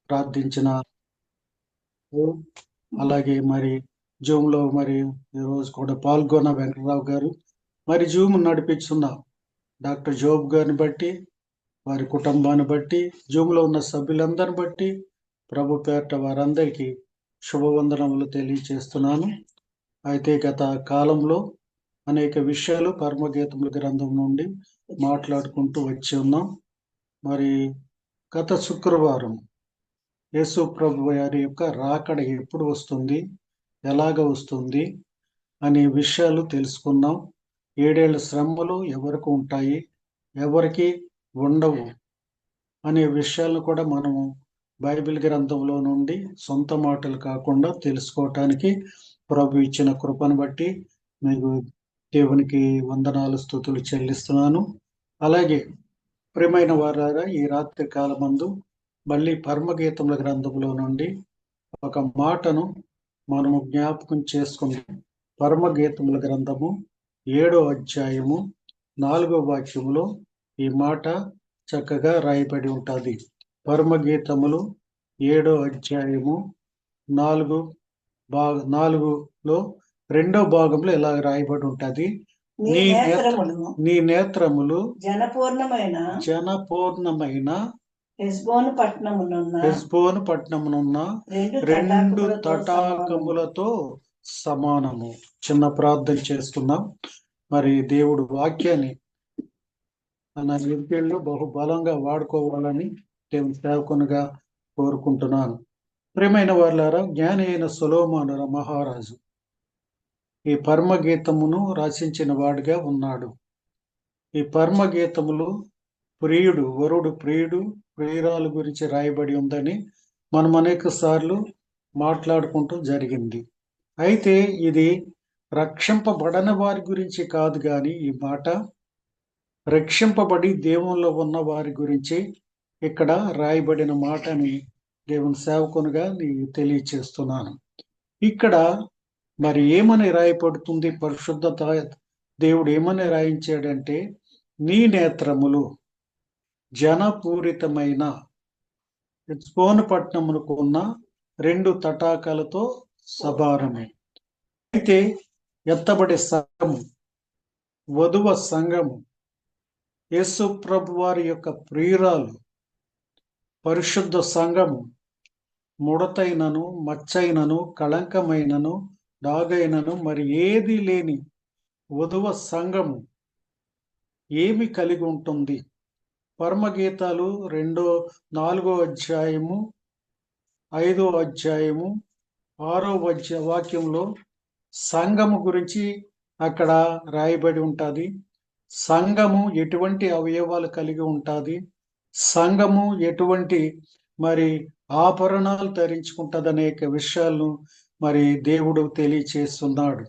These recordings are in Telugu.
ప్రార్థించిన అలాగే మరి జూమ్లో మరి ఈరోజు కూడా పాల్గొన్న వెంకటరావు గారు, మరి జూమ్ నడిపిస్తున్న డాక్టర్ జోబ్ గారిని బట్టి, వారి కుటుంబాన్ని బట్టి, జూమ్లో ఉన్న సభ్యులందరిని బట్టి ప్రభు పేరట వారందరికీ శుభవందనములు తెలియచేస్తున్నాను. అయితే గత కాలంలో అనేక విషయాలు పరమగీతముల గ్రంథం నుండి మాట్లాడుకుంటూ వచ్చి ఉన్నాం. మరి గత శుక్రవారం యేసు ప్రభు వారి యొక్క రాకడ ఎప్పుడు వస్తుంది, ఎలాగ వస్తుంది అనే విషయాలు తెలుసుకున్నాం. 7 ఏళ్ల శ్రమలు ఎవరికి ఉంటాయి, ఎవరికి ఉండవు అనే విషయాలను కూడా మనము బైబిల్ గ్రంథంలో నుండి సొంత మాటలు కాకుండా తెలుసుకోవటానికి ప్రభు ఇచ్చిన కృపను బట్టి మీకు దేవునికి వందనాలు, స్తుతులు చెల్లిస్తున్నాను. అలాగే ప్రియమైన వారారా, ఈ రాత్రి కాలమందు మళ్ళీ పరమగీతముల గ్రంథంలో నుండి ఒక మాటను మనము జ్ఞాపకం చేసుకుందాం. పరమగీతముల గ్రంథము 7వ అధ్యాయము 4వ వాక్యములో ఈ మాట చక్కగా రాయబడి ఉంటుంది. పరమగీతములు 7వ అధ్యాయము 4లో 2వ భాగంలో ఇలా రాయబడి ఉంటుంది. నీ నేత్రములు జనపూర్ణమైన హెష్బోను పట్టణమునున్న 2 తటాకములతో సమానము. చిన్న ప్రార్థన చేసుకుందాం. మరి దేవుడు వాక్యాన్ని మన నిర్గేళ్ళు బహుబలంగా వాడుకోవాలని దేవుని సేవకునిగా కోరుకుంటున్నాను. ప్రియమైన వారులారా, జ్ఞాని అయిన సొలొమోను మహారాజు ఈ పరమగీతమును రచించిన వాడిగా ఉన్నాడు. ఈ పరమగీతములు వరుడు ప్రియుడు ప్రియురాలు గురించి రాయబడి ఉందని మనం అనేక సార్లు మాట్లాడుకుంటూ జరిగింది. అయితే ఇది రక్షింపబడని వారి గురించి కాదు, కానీ ఈ మాట రక్షింపబడి దేవునిలో ఉన్న వారి గురించి ఇక్కడ రాయబడిన మాటని దేవుని సేవకునిగా నీకు తెలియచేస్తున్నాను. ఇక్కడ మరి ఏమని రాయబడుతుంది? పరిశుద్ధత దేవుడు ఏమని రాయించాడంటే, నీ నేత్రములు జనపూరితమైన హెష్బోను పట్టణమునకు ఉన్న 2 తటాకాలతో సమానమే. అయితే ఎత్తబడే సంఘము, వధువ సంఘము, యేసు ప్రభు వారి యొక్క ప్రియురాలు, పరిశుద్ధ సంఘము, ముడతైనను మచ్చైనను కళంకమైనను డాగైనను మరి ఏది లేని వధువ సంఘము ఏమి కలిగి ఉంటుంది? పరమగీతాలు 4వ అధ్యాయము 5వ అధ్యాయము 6వ వాక్యంలో సంఘము గురించి అక్కడ రాయబడి ఉంటుంది. సంఘము ఎటువంటి అవయవాలు కలిగి ఉంటుంది, సంఘము ఎటువంటి మరి ఆభరణాలు ధరించుకుంటుంది అనేక విషయాలను మరి దేవుడు తెలియచేస్తున్నాడు.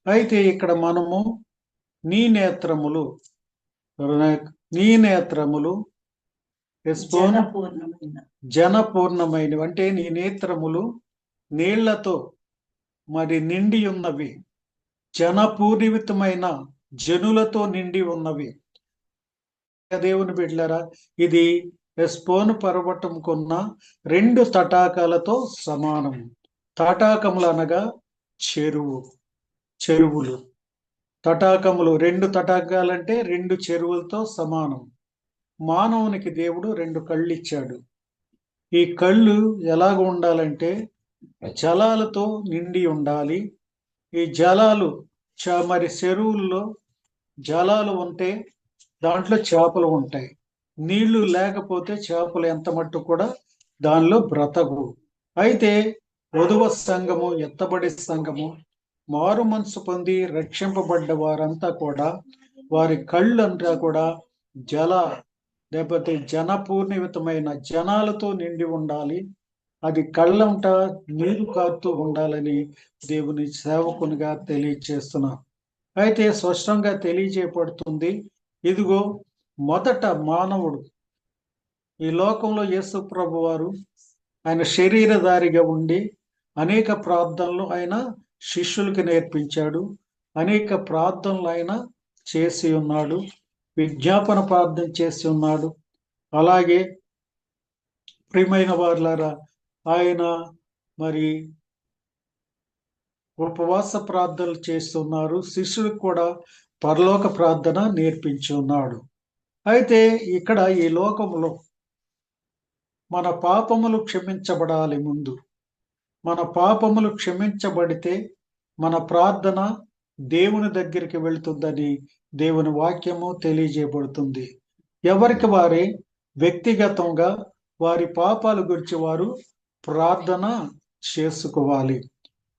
అయితే ఇక్కడ మనము నీ నేత్రములు జనపూర్ణమైనవి అంటే నీ నేత్రములు నీళ్లతో మరి నిండి ఉన్నవి, జనపూరితమైన జనులతో నిండి ఉన్నవి. దేవుని బిడ్డలారా, ఇది హెష్బోను పర్వతంకున్న 2 తటాకాలతో సమానం. తటాకములు అనగా చెరువులు. తటాకములు 2 తటాకాలంటే 2 చెరువులతో సమానం. మానవునికి దేవుడు 2 కళ్ళు ఇచ్చాడు. ఈ కళ్ళు ఎలాగ ఉండాలంటే జలాలతో నిండి ఉండాలి. ఈ జలాలు మరి చెరువుల్లో జలాలు ఉంటే దాంట్లో చేపలు ఉంటాయి. నీళ్లు లేకపోతే చేపలు ఎంత మట్టు కూడా దానిలో బ్రతకు. అయితే వధువ సంఘము, ఎత్తబడి సంఘము, మారు మనసు పొంది రక్షింపబడ్డ వారంతా కూడా వారి కళ్ళంతా కూడా లేకపోతే జనపూర్ణితమైన జనాలతో నిండి ఉండాలి. అది కళ్ళంట నీరు కారుతూ ఉండాలని దేవుని సేవకునిగా తెలియచేస్తున్నా. అయితే స్పష్టంగా తెలియజేయబడుతుంది, ఇదిగో మొదట మానవుడు ఈ లోకంలో యేసు ప్రభు వారు ఆయన శరీరధారిగా ఉండి అనేక ప్రార్థనలు ఆయన శిష్యులకి నేర్పించాడు. అనేక ప్రార్థనలు ఆయన చేసి ఉన్నాడు, విజ్ఞాపన ప్రార్థన చేసి ఉన్నాడు. అలాగే ప్రియమైన వారులారా, ఆయన మరి ఉపవాస ప్రార్థనలు చేస్తున్నారు. శిష్యులకు కూడా పరలోక ప్రార్థన నేర్పించి ఉన్నాడు. అయితే ఇక్కడ ఈ లోకంలో మన పాపములు క్షమించబడాలి. ముందు మన పాపములు క్షమించబడితే మన ప్రార్థన దేవుని దగ్గరికి వెళ్తుందని దేవుని వాక్యము తెలియజేయబడుతుంది. ఎవరికి వారే వ్యక్తిగతంగా వారి పాపాల గురించి వారు ప్రార్థన చేసుకోవాలి.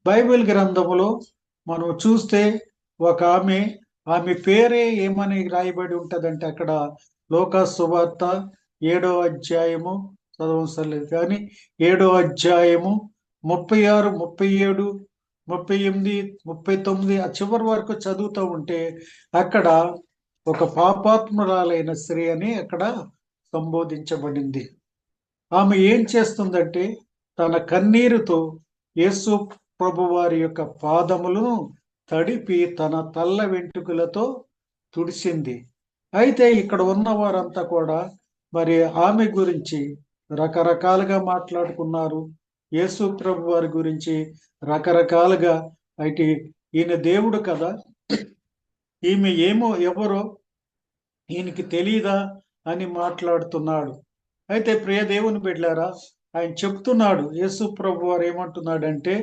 బైబిల్ గ్రంథములో మనం చూస్తే ఒక ఆమె పేరే ఏమని రాయబడి ఉంటదంటే, అక్కడ లోకా సువార్త 7వ అధ్యాయము చదవసలేదు కానీ 7వ అధ్యాయము 36, 37, 38, 39 ఆ చివరి వరకు చదువుతూ ఉంటే అక్కడ ఒక పాపాత్మురాలైన స్త్రీ అని అక్కడ సంబోధించబడింది. ఆమె ఏం చేస్తుందంటే తన కన్నీరుతో యేసు ప్రభు వారి యొక్క పాదములను తడిపి తన తల్ల వెంట్రుకలతో తుడిసింది. అయితే ఇక్కడ ఉన్న వారంతా కూడా మరి ఆమె గురించి రకరకాలుగా మాట్లాడుకున్నారు. యేసు ప్రభు వారి గురించి రకరకాలుగా అయితే ఈయన దేవుడు కదా, ఈమె ఎవరో ఈయనకి తెలియదా అని మాట్లాడుతున్నాడు. అయితే ప్రియ దేవుని బిడ్డలారా, ఆయన చెప్తున్నాడు, యేసు ప్రభు వారు ఏమంటున్నాడంటే,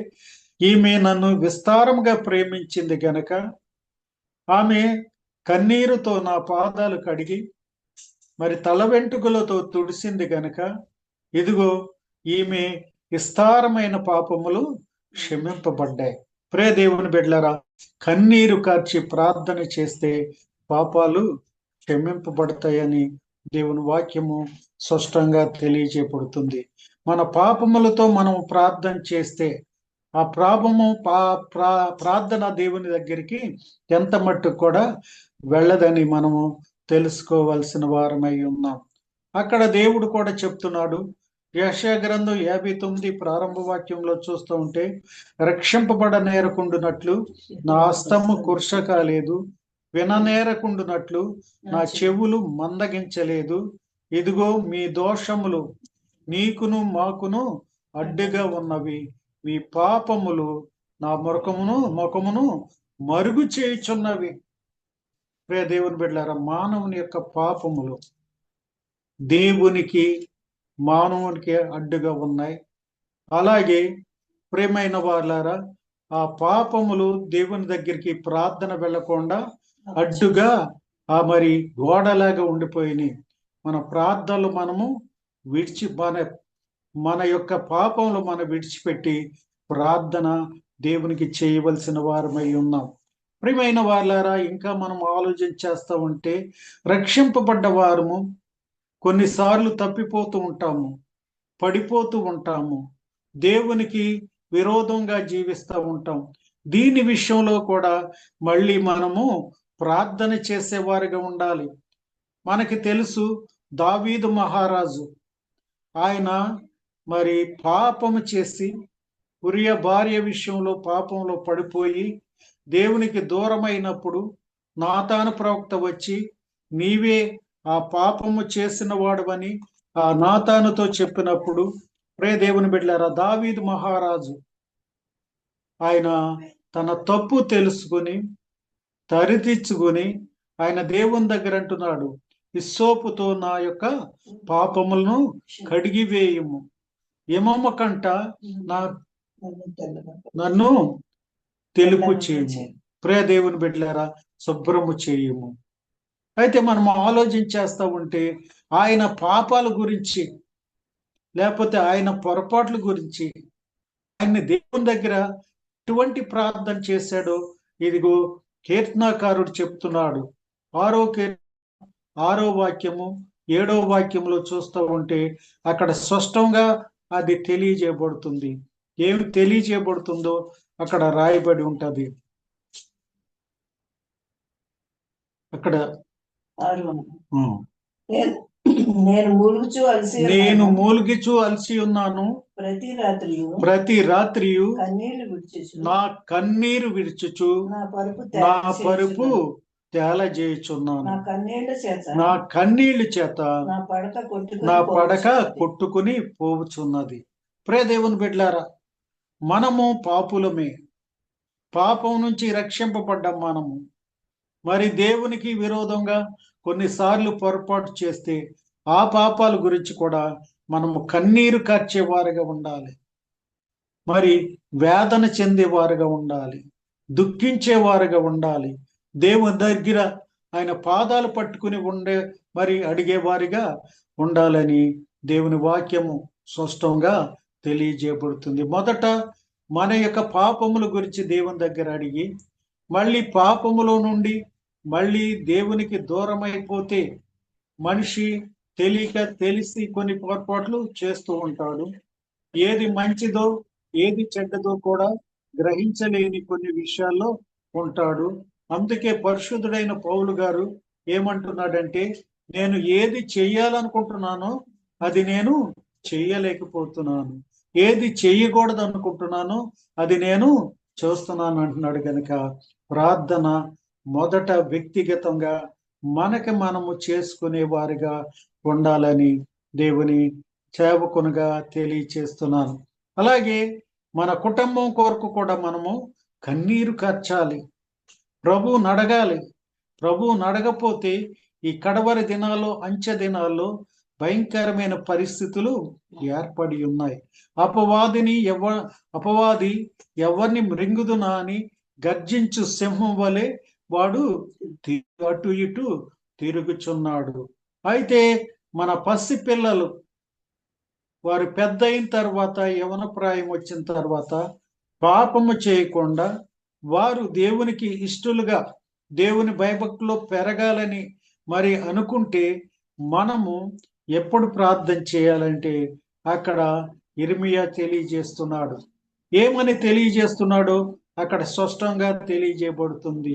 ఈమె నన్ను విస్తారంగా ప్రేమించింది గనక ఆమె కన్నీరుతో నా పాదాలు కడిగి మరి తల వెంట్రుకలతో తుడిసింది గనక ఇదిగో ఈమె విస్తారమైన పాపములు క్షమింపబడ్డాయి. ప్రియ దేవుని బిడ్డలారా, కన్నీరు కార్చి ప్రార్థన చేస్తే పాపాలు క్షమింపబడతాయని దేవుని వాక్యము స్పష్టంగా తెలియజేయబడుతుంది. మన పాపములతో మనం ప్రార్థన చేస్తే ఆ ప్రార్థన దేవుని దగ్గరికి ఎంత మట్టుకు కూడా వెళ్ళదని మనము తెలుసుకోవాల్సిన వారమై ఉన్నాం. అక్కడ దేవుడు కూడా చెప్తున్నాడు. యెషయా గ్రంథం 59 ప్రారంభ వాక్యంలో చూస్తూ ఉంటే, రక్షింపబడనేరకుండునట్లు నా హస్తము కుర్ష కాలేదు, విననేరకుండునట్లు నా చెవులు మందగించలేదు. ఇదిగో మీ దోషములు నీకును మాకును అడ్డుగా ఉన్నవి, మీ పాపములు నా ముఖమును మరుగు చేయుచున్నవి. ప్రియ దేవుని బిడ్డలారా, మానవుని యొక్క పాపములు దేవునికి మానవునికి అడ్డుగా ఉన్నాయి. అలాగే ప్రియమైన వారులారా, ఆ పాపములు దేవుని దగ్గరికి ప్రార్థన వెళ్ళకుండా అడ్డుగా మరి గోడలాగా ఉండిపోయినాయి. మన ప్రార్థనలు మనము మన యొక్క పాపములు మనం విడిచిపెట్టి ప్రార్థన దేవునికి చేయవలసిన వారమై ఉన్నాం. ప్రియమైన వారులారా, ఇంకా మనం ఆలోచన చేస్తూ ఉంటే, రక్షింపబడ్డ వారము కొన్నిసార్లు తప్పిపోతూ ఉంటాము, పడిపోతూ ఉంటాము, దేవునికి విరోధంగా జీవిస్తూ ఉంటాం. దీని విషయంలో కూడా మళ్ళీ మనము ప్రార్థన చేసేవారిగా ఉండాలి. మనకి తెలుసు, దావీదు మహారాజు ఆయన మరి పాపము చేసి ఉరియా భార్య విషయంలో పాపంలో పడిపోయి దేవునికి దూరమైనప్పుడు నాతాను ప్రవక్త వచ్చి, నీవే ఆ పాపము చేసిన వాడవని ఆ నాతానుతో చెప్పినప్పుడు, ప్రియ దేవుని బిడ్డలారా, దావీదు మహారాజు ఆయన తన తప్పు తెలుసుకుని తరిదిచ్చుకొని ఆయన దేవుని దగ్గర అంటున్నాడు, హిస్సోపుతో నా యొక్క పాపములను కడిగివేయము, హిమము కంట నన్ను తెలుపు చేయము. ప్రియ దేవుని బిడ్డలారా, శుభ్రము చేయము. అయితే మనం ఆలోచించేస్తా ఉంటే ఆయన పాపాల గురించి లేకపోతే ఆయన పొరపాట్ల గురించి ఆయన దేవుని దగ్గర ఎటువంటి ప్రార్థన చేశాడో ఇదిగో కీర్తనాకారుడు చెప్తున్నాడు. 6వ వాక్యము 7వ వాక్యంలో చూస్తూ ఉంటే అక్కడ స్పష్టంగా అది తెలియజేయబడుతుంది. ఏమి తెలియజేయబడుతుందో అక్కడ రాయబడి ఉంటది. అక్కడ నేను మూలుగిచు అలసి ఉన్నాను, ప్రతి రాత్రియు నా కన్నీరు విడుచుచు నా పరుపు తేలజేయుచున్నాను. నా కన్నీళ్ల చేత నా పడక కొట్టుకుని పోవుచున్నది. దేవుని బిడ్డలారా, మనము పాపులమే, పాపం నుంచి రక్షింపబడ్డాం మనము. మరి దేవునికి విరోధంగా కొన్నిసార్లు పొరపాటు చేస్తే ఆ పాపాల గురించి కూడా మనము కన్నీరు కార్చేవారుగా ఉండాలి. మరి వేదన చెందేవారుగా ఉండాలి, దుఃఖించేవారుగా ఉండాలి. దేవుని దగ్గర ఆయన పాదాలు పట్టుకుని మరి అడిగేవారిగా ఉండాలని దేవుని వాక్యము స్పష్టంగా తెలియజేయబడుతుంది. మొదట మన యొక్క పాపముల గురించి దేవుని దగ్గర అడిగి, మళ్ళీ పాపములో నుండి మళ్ళీ దేవునికి దూరం అయిపోతే మనిషి తెలిసి కొన్ని పొరపాట్లు చేస్తూ ఉంటాడు. ఏది మంచిదో ఏది చెడ్డదో కూడా గ్రహించలేని కొన్ని విషయాల్లో ఉంటాడు. అందుకే పరిశుద్ధుడైన పౌలు గారు ఏమంటున్నాడంటే, నేను ఏది చెయ్యాలనుకుంటున్నానో అది నేను చెయ్యలేకపోతున్నాను, ఏది చెయ్యకూడదు అనుకుంటున్నానో అది నేను చేస్తున్నాను అంటున్నాడు. కనుక ప్రార్థన మొదట వ్యక్తిగతంగా మనము చేసుకునే వారిగా ఉండాలని దేవుని సేవకునిగా తెలియచేస్తున్నాను. అలాగే మన కుటుంబం కొరకు కూడా మనము కన్నీరు కార్చాలి, ప్రభువు నడగాలి. ప్రభువు నడగపోతే ఈ కడవరి దినాల్లో, అంచె దినాల్లో భయంకరమైన పరిస్థితులు ఏర్పడి ఉన్నాయి. అపవాది ఎవరిని మృంగుదునా అని గర్జించు సింహం వలె వాడు అటు ఇటు తిరుగుచున్నాడు. అయితే మన పసి పిల్లలు వారు పెద్ద అయిన తర్వాత, యవన ప్రాయం వచ్చిన తర్వాత పాపము చేయకుండా వారు దేవునికి ఇష్టలుగా దేవుని భయభక్తిలో పెరగాలని మరి అనుకుంటే మనము ఎప్పుడు ప్రార్థన చేయాలంటే అక్కడ ఇర్మియా తెలియజేస్తున్నాడు. ఏమని తెలియజేస్తున్నాడో అక్కడ స్పష్టంగా తెలియజేయబడుతుంది.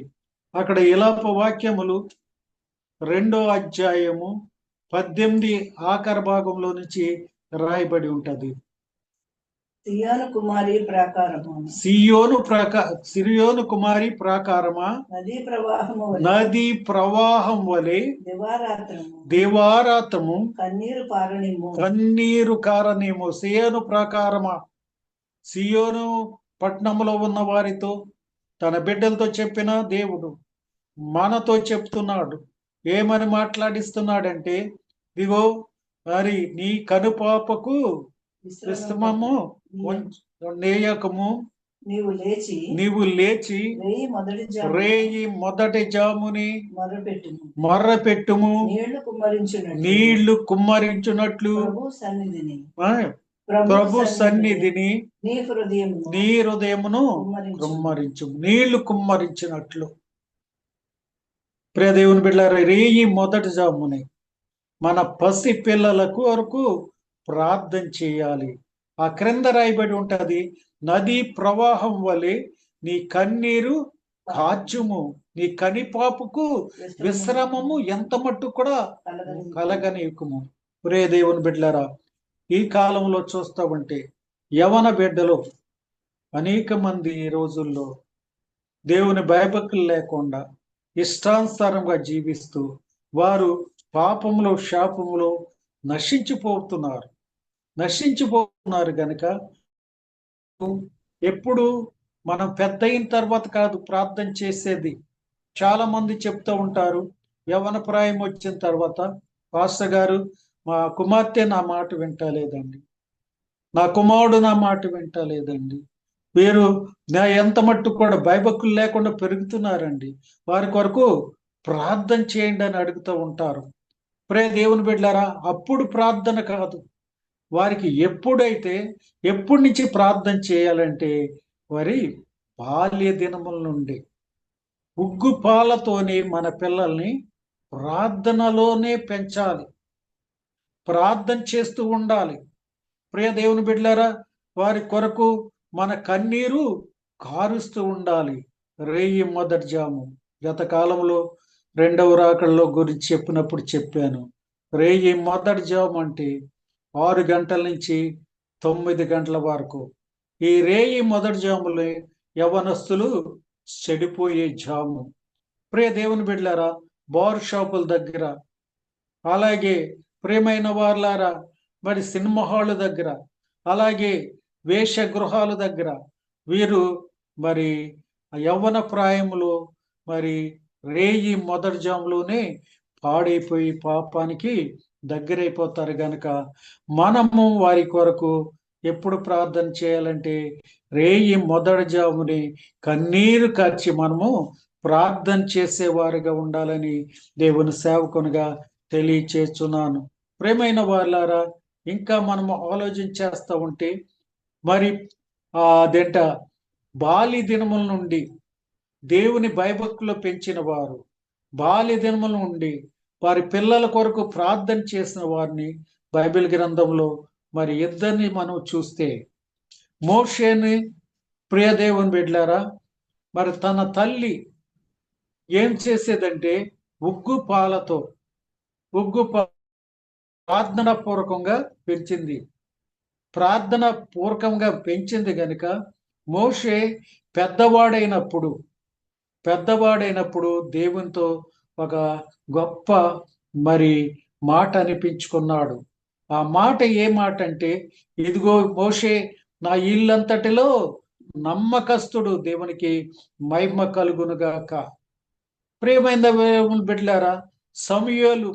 అక్కడ ఇలాప వాక్యములు 2వ అధ్యాయము 18 ఆఖరి భాగంలో నుంచి రాయబడి ఉంటది. సియోను కుమారి ప్రాకారమా, నదీ ప్రవాహం వలె దివారాత్రము కన్నీరు కారణేమో. సియోను ప్రాకారమా, సియోను పట్టణంలో ఉన్న వారితో, తన బిడ్డలతో చెప్పిన దేవుడు మనతో చెప్తున్నాడు. ఏమని మాట్లాడిస్తున్నాడంటే, ఇదిగో మరి నీ కనుపాపకు విశ్రమము నేయకము, నీవు లేచి రేయి మొదటి జాముని మొర్రపెట్టుము, నీళ్లు కుమ్మరించున్నట్లు ప్రభు సన్నిధిని నీ హృదయమును కుమ్మరించు. నీళ్లు కుమ్మరించినట్లు. ప్రియ దేవుని బిడ్డలారా, రేయి మొదటి జాముని మన పసి పిల్లలకు వరకు ప్రార్థన చేయాలి. ఆ క్రింద రాయబడి ఉంటది, నదీ ప్రవాహం వలె నీ కన్నీరు కార్చుము, నీ కనిపాపుకు విశ్రమము ఎంత మట్టు కూడా కలగనీయకుము. ప్రియ దేవుని బిడ్డలారా, ఈ కాలంలో చూస్తా ఉంటే యవన బిడ్డలు అనేక మంది ఈ రోజుల్లో దేవుని భయభక్తులు లేకుండా ఇష్టానుసారంగా జీవిస్తూ వారు పాపంలో శాపంలో నశించిపోతున్నారు గనుక ఎప్పుడు మనం పెద్ద అయిన తర్వాత కాదు ప్రార్థన చేసేది. చాలా మంది చెప్తూ ఉంటారు, యవ్వన ప్రాయం వచ్చిన తర్వాత, పాస్టర్ గారు మా కుమార్తె నా మాట వింటలేదండి, నా కుమారుడు నా మాట వింటలేదండి, వీరు ఎంత మట్టు కూడా భయభక్తులు లేకుండా పెరుగుతున్నారండి, వారి కొరకు ప్రార్థన చేయండి అని అడుగుతూ ఉంటారు. ప్రియ దేవుని బిడ్డలారా, అప్పుడు ప్రార్థన కాదు, వారికి ఎప్పటి నుంచి ప్రార్థన చేయాలంటే వారి బాల్య దినముల నుండి ఉగ్గు పాలతోనే మన పిల్లల్ని ప్రార్థనలోనే పెంచాలి, ప్రార్థన చేస్తూ ఉండాలి. ప్రియ దేవుని బిడ్డలారా, వారి కొరకు మన కన్నీరు కారుస్తూ ఉండాలి. రేయి మొదటి జాము, గత కాలంలో 2వ రాకడలో గురించి చెప్పినప్పుడు చెప్పాను. రేయి మొదటి జాము అంటే 6 గంటల నుంచి 9 గంటల వరకు. ఈ రేయి మొదటి జాములే యవనస్తులు చెడిపోయే జాము. ప్రియ దేవుని బిడ్డలారా, బార్ షాపుల దగ్గర, అలాగే ప్రియమైన వార్లారా మరి సినిమా హాల్ దగ్గర, అలాగే వేషగృహాల దగ్గర వీరు మరి యవ్వన ప్రాయములో మరి రేయి మొదటి జాములోనే పాడైపోయి పాపానికి దగ్గరైపోతారు గనక మనము వారి కొరకు ఎప్పుడు ప్రార్థన చేయాలంటే రేయి మొదటి జాముని కన్నీరు కార్చి మనము ప్రార్థన చేసేవారుగా ఉండాలని దేవుని సేవకునిగా తెలియచేస్తున్నాను. ప్రేమైన వాళ్ళారా, ఇంకా మనము ఆలోచించేస్తూ ఉంటే మరి అదేంట బాల్య దినముల నుండి దేవుని భయభక్తులు పెంచిన వారు, బాల్య దినముల నుండి వారి పిల్లల కొరకు ప్రార్థన చేసిన వారిని బైబిల్ గ్రంథంలో మరి ఇద్దరిని మనం చూస్తే, మోషేని ప్రియ దేవుని బిడ్డలారా మరి తన తల్లి ఏం చేసేదంటే ఉగ్గు పాలతో ప్రార్థన పూర్వకంగా పెంచింది. ప్రార్థన పూర్వకంగా పెంచింది గనుక మోషే పెద్దవాడైనప్పుడు దేవునితో ఒక గొప్ప మరి మాట అనిపించుకున్నాడు. ఆ మాట ఏ మాట అంటే, ఇదిగో మోషే నా ఇల్లంతటిలో నమ్మకస్తుడు, దేవునికి మహిమ కలుగునుగాక. ప్రియమైన బిడ్డలారా, సమూయేలు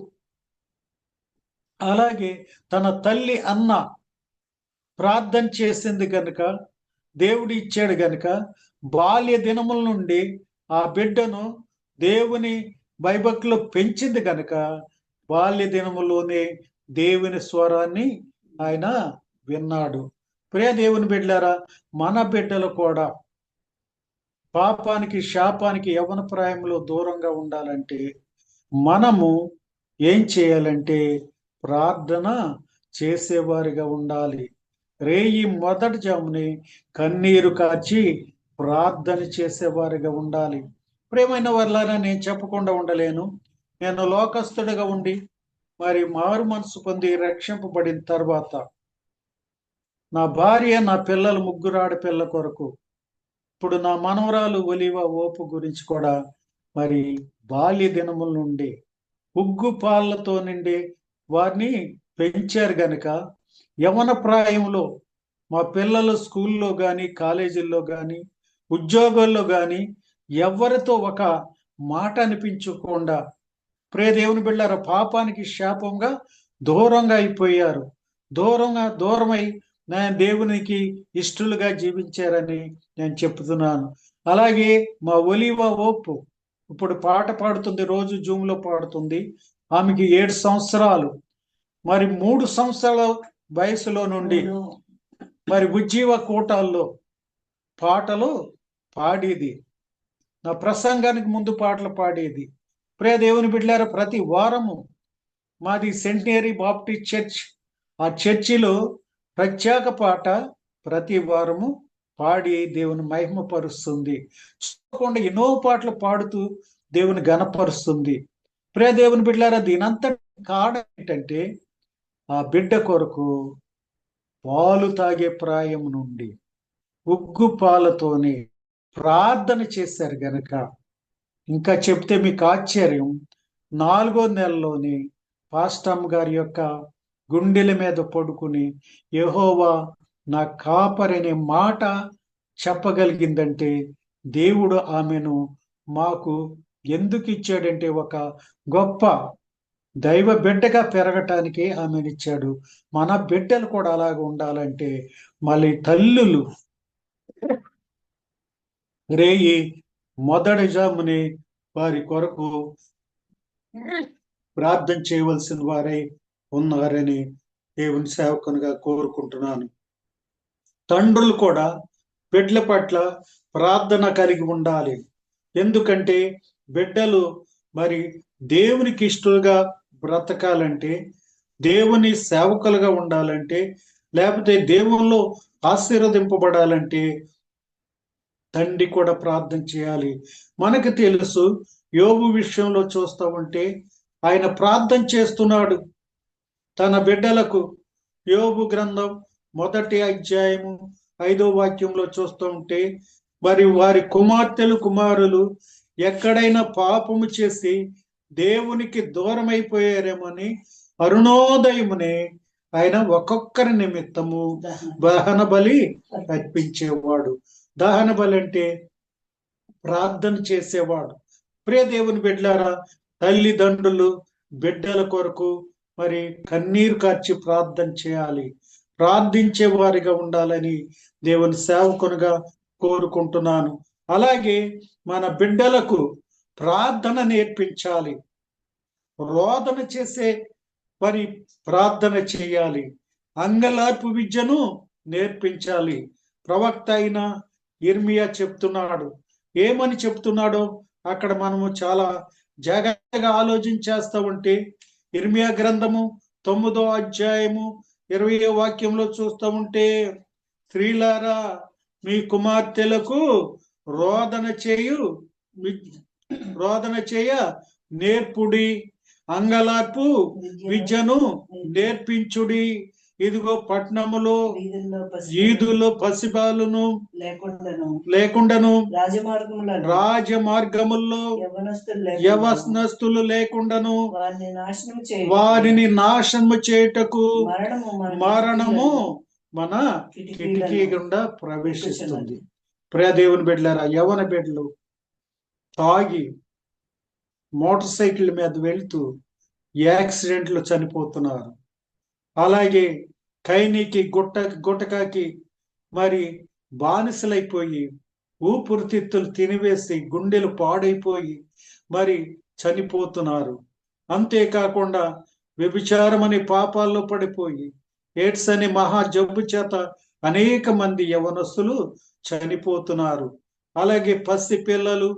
అలాగే తన తల్లి అన్న ప్రార్థన చేసింది గనుక దేవుడు ఇచ్చాడు గనుక బాల్య దినముల నుండి ఆ బిడ్డను దేవుని భయభక్తులు పెంచింది గనుక బాల్య దినములోనే దేవుని స్వరాన్ని ఆయన విన్నాడు. ప్రియ దేవుని బిడ్డలారా, మన బిడ్డలు కూడా పాపానికి శాపానికి యవ్వన ప్రాయంలో దూరంగా ఉండాలంటే మనము ఏం చేయాలంటే ప్రార్థన చేసేవారిగా ఉండాలి. రేయి మొదటి జాముని కన్నీరు కాచి ప్రార్థన చేసేవారిగా ఉండాలి. ప్రియమైన వాళ్ళారా, నేను చెప్పకుండా ఉండలేను. నేను లోకస్తుడిగా ఉండి మరి మారు మనసు పొంది రక్షింపబడిన తర్వాత నా భార్య, నా పిల్లలు, ముగ్గురు ఆడపిల్ల కొరకు ఇప్పుడు నా మనవరాలు ఒలివ ఓపు గురించి కూడా మరి బాల్య దినముల నుండి ఉగ్గు పాలతో నిండి వారిని పెంచారు గనుక యవన ప్రాయంలో మా పిల్లలు స్కూల్లో కానీ, కాలేజీల్లో కానీ, ఉద్యోగాల్లో కానీ ఎవరితో ఒక మాట అనిపించకుండా ప్రియ దేవుని బిడ్డలారా పాపానికి శాపంగా దూరంగా అయిపోయారు. దూరమై నేను దేవునికి ఇష్టలుగా జీవించారని నేను చెప్తున్నాను. అలాగే మా ఒలివ ఓపు ఇప్పుడు పాట పాడుతుంది, రోజు జూమ్లో పాడుతుంది. ఆమెకి 7 సంవత్సరాలు. మరి 3 సంవత్సరాల వయసులో నుండి మరి ఉజ్జీవ కూటాల్లో పాటలు పాడేది. నా ప్రసంగానికి ముందు పాటలు పాడేది. ప్రియ దేవుని బిడ్డలారా, ప్రతి వారము మాది సెంటనరీ బాప్టిస్ట్ చర్చ్, ఆ చర్చిలో ప్రత్యేక పాట ప్రతి వారము పాడి దేవుని మహిమపరుస్తుంది. చూడకుండా ఎన్నో పాటలు పాడుతూ దేవుని ఘనపరుస్తుంది. ప్రియ దేవుని బిడ్డలారా, దీనంతటి కారణం ఏంటంటే ఆ బిడ్డ కొరకు పాలు తాగే ప్రాయం నుండి ఉగ్గు పాలతోనే ప్రార్థన చేశారు గనక, ఇంకా చెప్తే మీకు ఆశ్చర్యం, 4వ నెలలోనే పాస్టమ్ గారి యొక్క గుండెల మీద పడుకుని యెహోవా నా కాపరనే మాట చెప్పగలిగిందంటే దేవుడు ఆమెను మాకు ఎందుకు ఇచ్చాడంటే ఒక గొప్ప దైవ బిడ్డగా పెరగటానికి ఆమెనిచ్చాడు. మన బిడ్డలు కూడా అలాగ ఉండాలంటే మళ్ళీ తల్లులు రేయి మొదటి జాముని వారి కొరకు ప్రార్థన చేయవలసిన వారై ఉన్నారని దేవుని సేవకునిగా కోరుకుంటున్నాను. తండ్రులు కూడా బిడ్డల పట్ల ప్రార్థన కలిగి ఉండాలి. ఎందుకంటే బిడ్డలు మరి దేవునికి ఇష్టలుగా బ్రతకాలంటే, దేవుని సేవకులుగా ఉండాలంటే, లేకపోతే దేవుల్లో ఆశీర్వదింపబడాలంటే తండ్రి కూడా ప్రార్థన చేయాలి. మనకు తెలుసు, యోబు విషయంలో చూస్తూ ఉంటే ఆయన ప్రార్థన చేస్తున్నాడు తన బిడ్డలకు. యోబు గ్రంథం 1వ అధ్యాయము 5వ వాక్యంలో చూస్తూ ఉంటే మరి వారి కుమార్తెలు కుమారులు ఎక్కడైనా పాపము చేసి దేవునికి దూరం అయిపోయారేమని అరుణోదయమునే ఆయన ఒక్కొక్కరి నిమిత్తము దహన బలి అర్పించేవాడు. దహన బలి అంటే ప్రార్థన చేసేవాడు. ప్రియ దేవుని బిడ్డలారా, తల్లిదండ్రులు బిడ్డల కొరకు మరి కన్నీరు కార్చి ప్రార్థన చేయాలి, ప్రార్థించే వారిగా ఉండాలని దేవుని సేవకునిగా కోరుకుంటున్నాను. అలాగే మన బిడ్డలకు ప్రార్థన నేర్పించాలి, రోదన చేసే మరి ప్రార్థన చేయాలి, అంగలార్పు విద్యను నేర్పించాలి. ప్రవక్త అయిన ఇర్మియా చెప్తున్నాడు. ఏమని చెప్తున్నాడో అక్కడ మనము చాలా జాగ్రత్తగా ఆలోచించేస్తా ఉంటే, ఇర్మియా గ్రంథము 9వ అధ్యాయము 20వ వాక్యంలో చూస్తూ ఉంటే, స్త్రీలారా మీ కుమార్తెలకు రోదన చేయ నేర్పుడి, అంగలార్పు విద్యను నేర్పించుడి. ఇదిగో పట్టణములో ఈదుల్లో పసిబాలును లేకుండాను రాజమార్గముల్లో యవనస్తులు లేకుండాను వారిని నాశనము చేయుటకు మరణము మన కిటికీ గుండా ప్రవేశిస్తుంది. ప్రియ దేవుని బిడ్డలారా, యవన బిడ్డలు తాగి మోటార్ సైకిల్ మీద వెళ్తూ యాక్సిడెంట్లు చనిపోతున్నారు. అలాగే కైనీకి గుట్టకాకి మరి బానిసలైపోయి ఊపిరితిత్తులు తినివేసి గుండెలు పాడైపోయి మరి చనిపోతున్నారు. అంతేకాకుండా వ్యభిచారం అనే పాపాల్లో పడిపోయి ఎయిడ్స్ అనే మహా జబ్బు చేత అనేక మంది యవనస్తులు చనిపోతున్నారు. అలాగే పసి పిల్లలు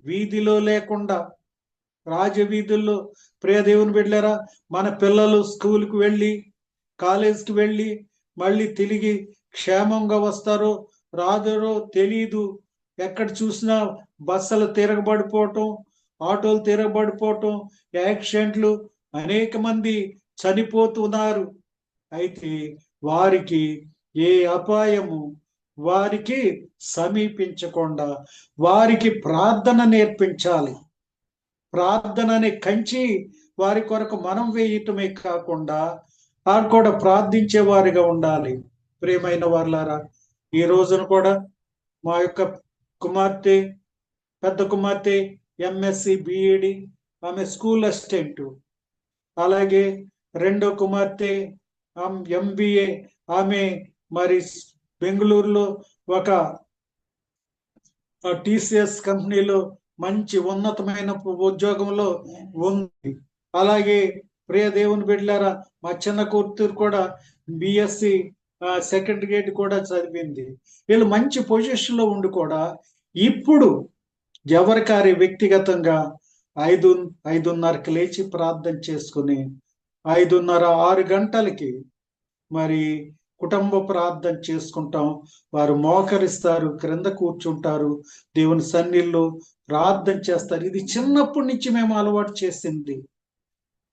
వీధిలో లేకుండా రాజవీధుల్లో, ప్రియ దేవుని బిడ్డలారా, మన పిల్లలు స్కూల్కి వెళ్ళి కాలేజ్కి వెళ్ళి మళ్ళీ తిరిగి క్షేమంగా వస్తారో రాదరో తెలీదు. ఎక్కడ చూసినా బస్సులు తిరగబడిపోవటం, ఆటోలు తిరగబడిపోవటం, యాక్సిడెంట్లు, అనేక మంది చనిపోతున్నారు. అయితే వారికి ఏ అపాయము వారికి సమీపించకుండా వారికి ప్రార్థన నేర్పించాలి. ప్రార్థన అనే కంచి వారి కొరకు మనం వేయటమే కాకుండా వారు కూడా ప్రార్థించే వారిగా ఉండాలి. ప్రియమైన వారులారా, ఈ రోజున కూడా మా యొక్క కుమార్తె, పెద్ద కుమార్తె ఎంఎస్సి బిఈడి, ఆమె స్కూల్ అసిస్టెంట్. అలాగే రెండో కుమార్తె ఎంబీఏ, ఆమె మరి బెంగళూరులో ఒక టీసీఎస్ కంపెనీలో మంచి ఉన్నతమైన ఉద్యోగంలో ఉంది. అలాగే ప్రియ దేవుని బిడ్డలారా, మా చిన్న కూతురు కూడా బిఎస్సి సెకండ్ గ్రేడ్ కూడా చదివింది. వీళ్ళు మంచి పొజిషన్ లో ఉండి కూడా ఇప్పుడు ఎవరికారి వ్యక్తిగతంగా 5:30కి లేచి ప్రార్థన చేసుకుని 5:30-6 గంటలకి మరి కుటుంబ ప్రార్థన చేసుకుంటాం. వారు మోకరిస్తారు, క్రింద కూర్చుంటారు, దేవుని సన్నిధిలో ప్రార్థన చేస్తారు. ఇది చిన్నప్పటి నుంచి మేము అలవాటు చేసింది.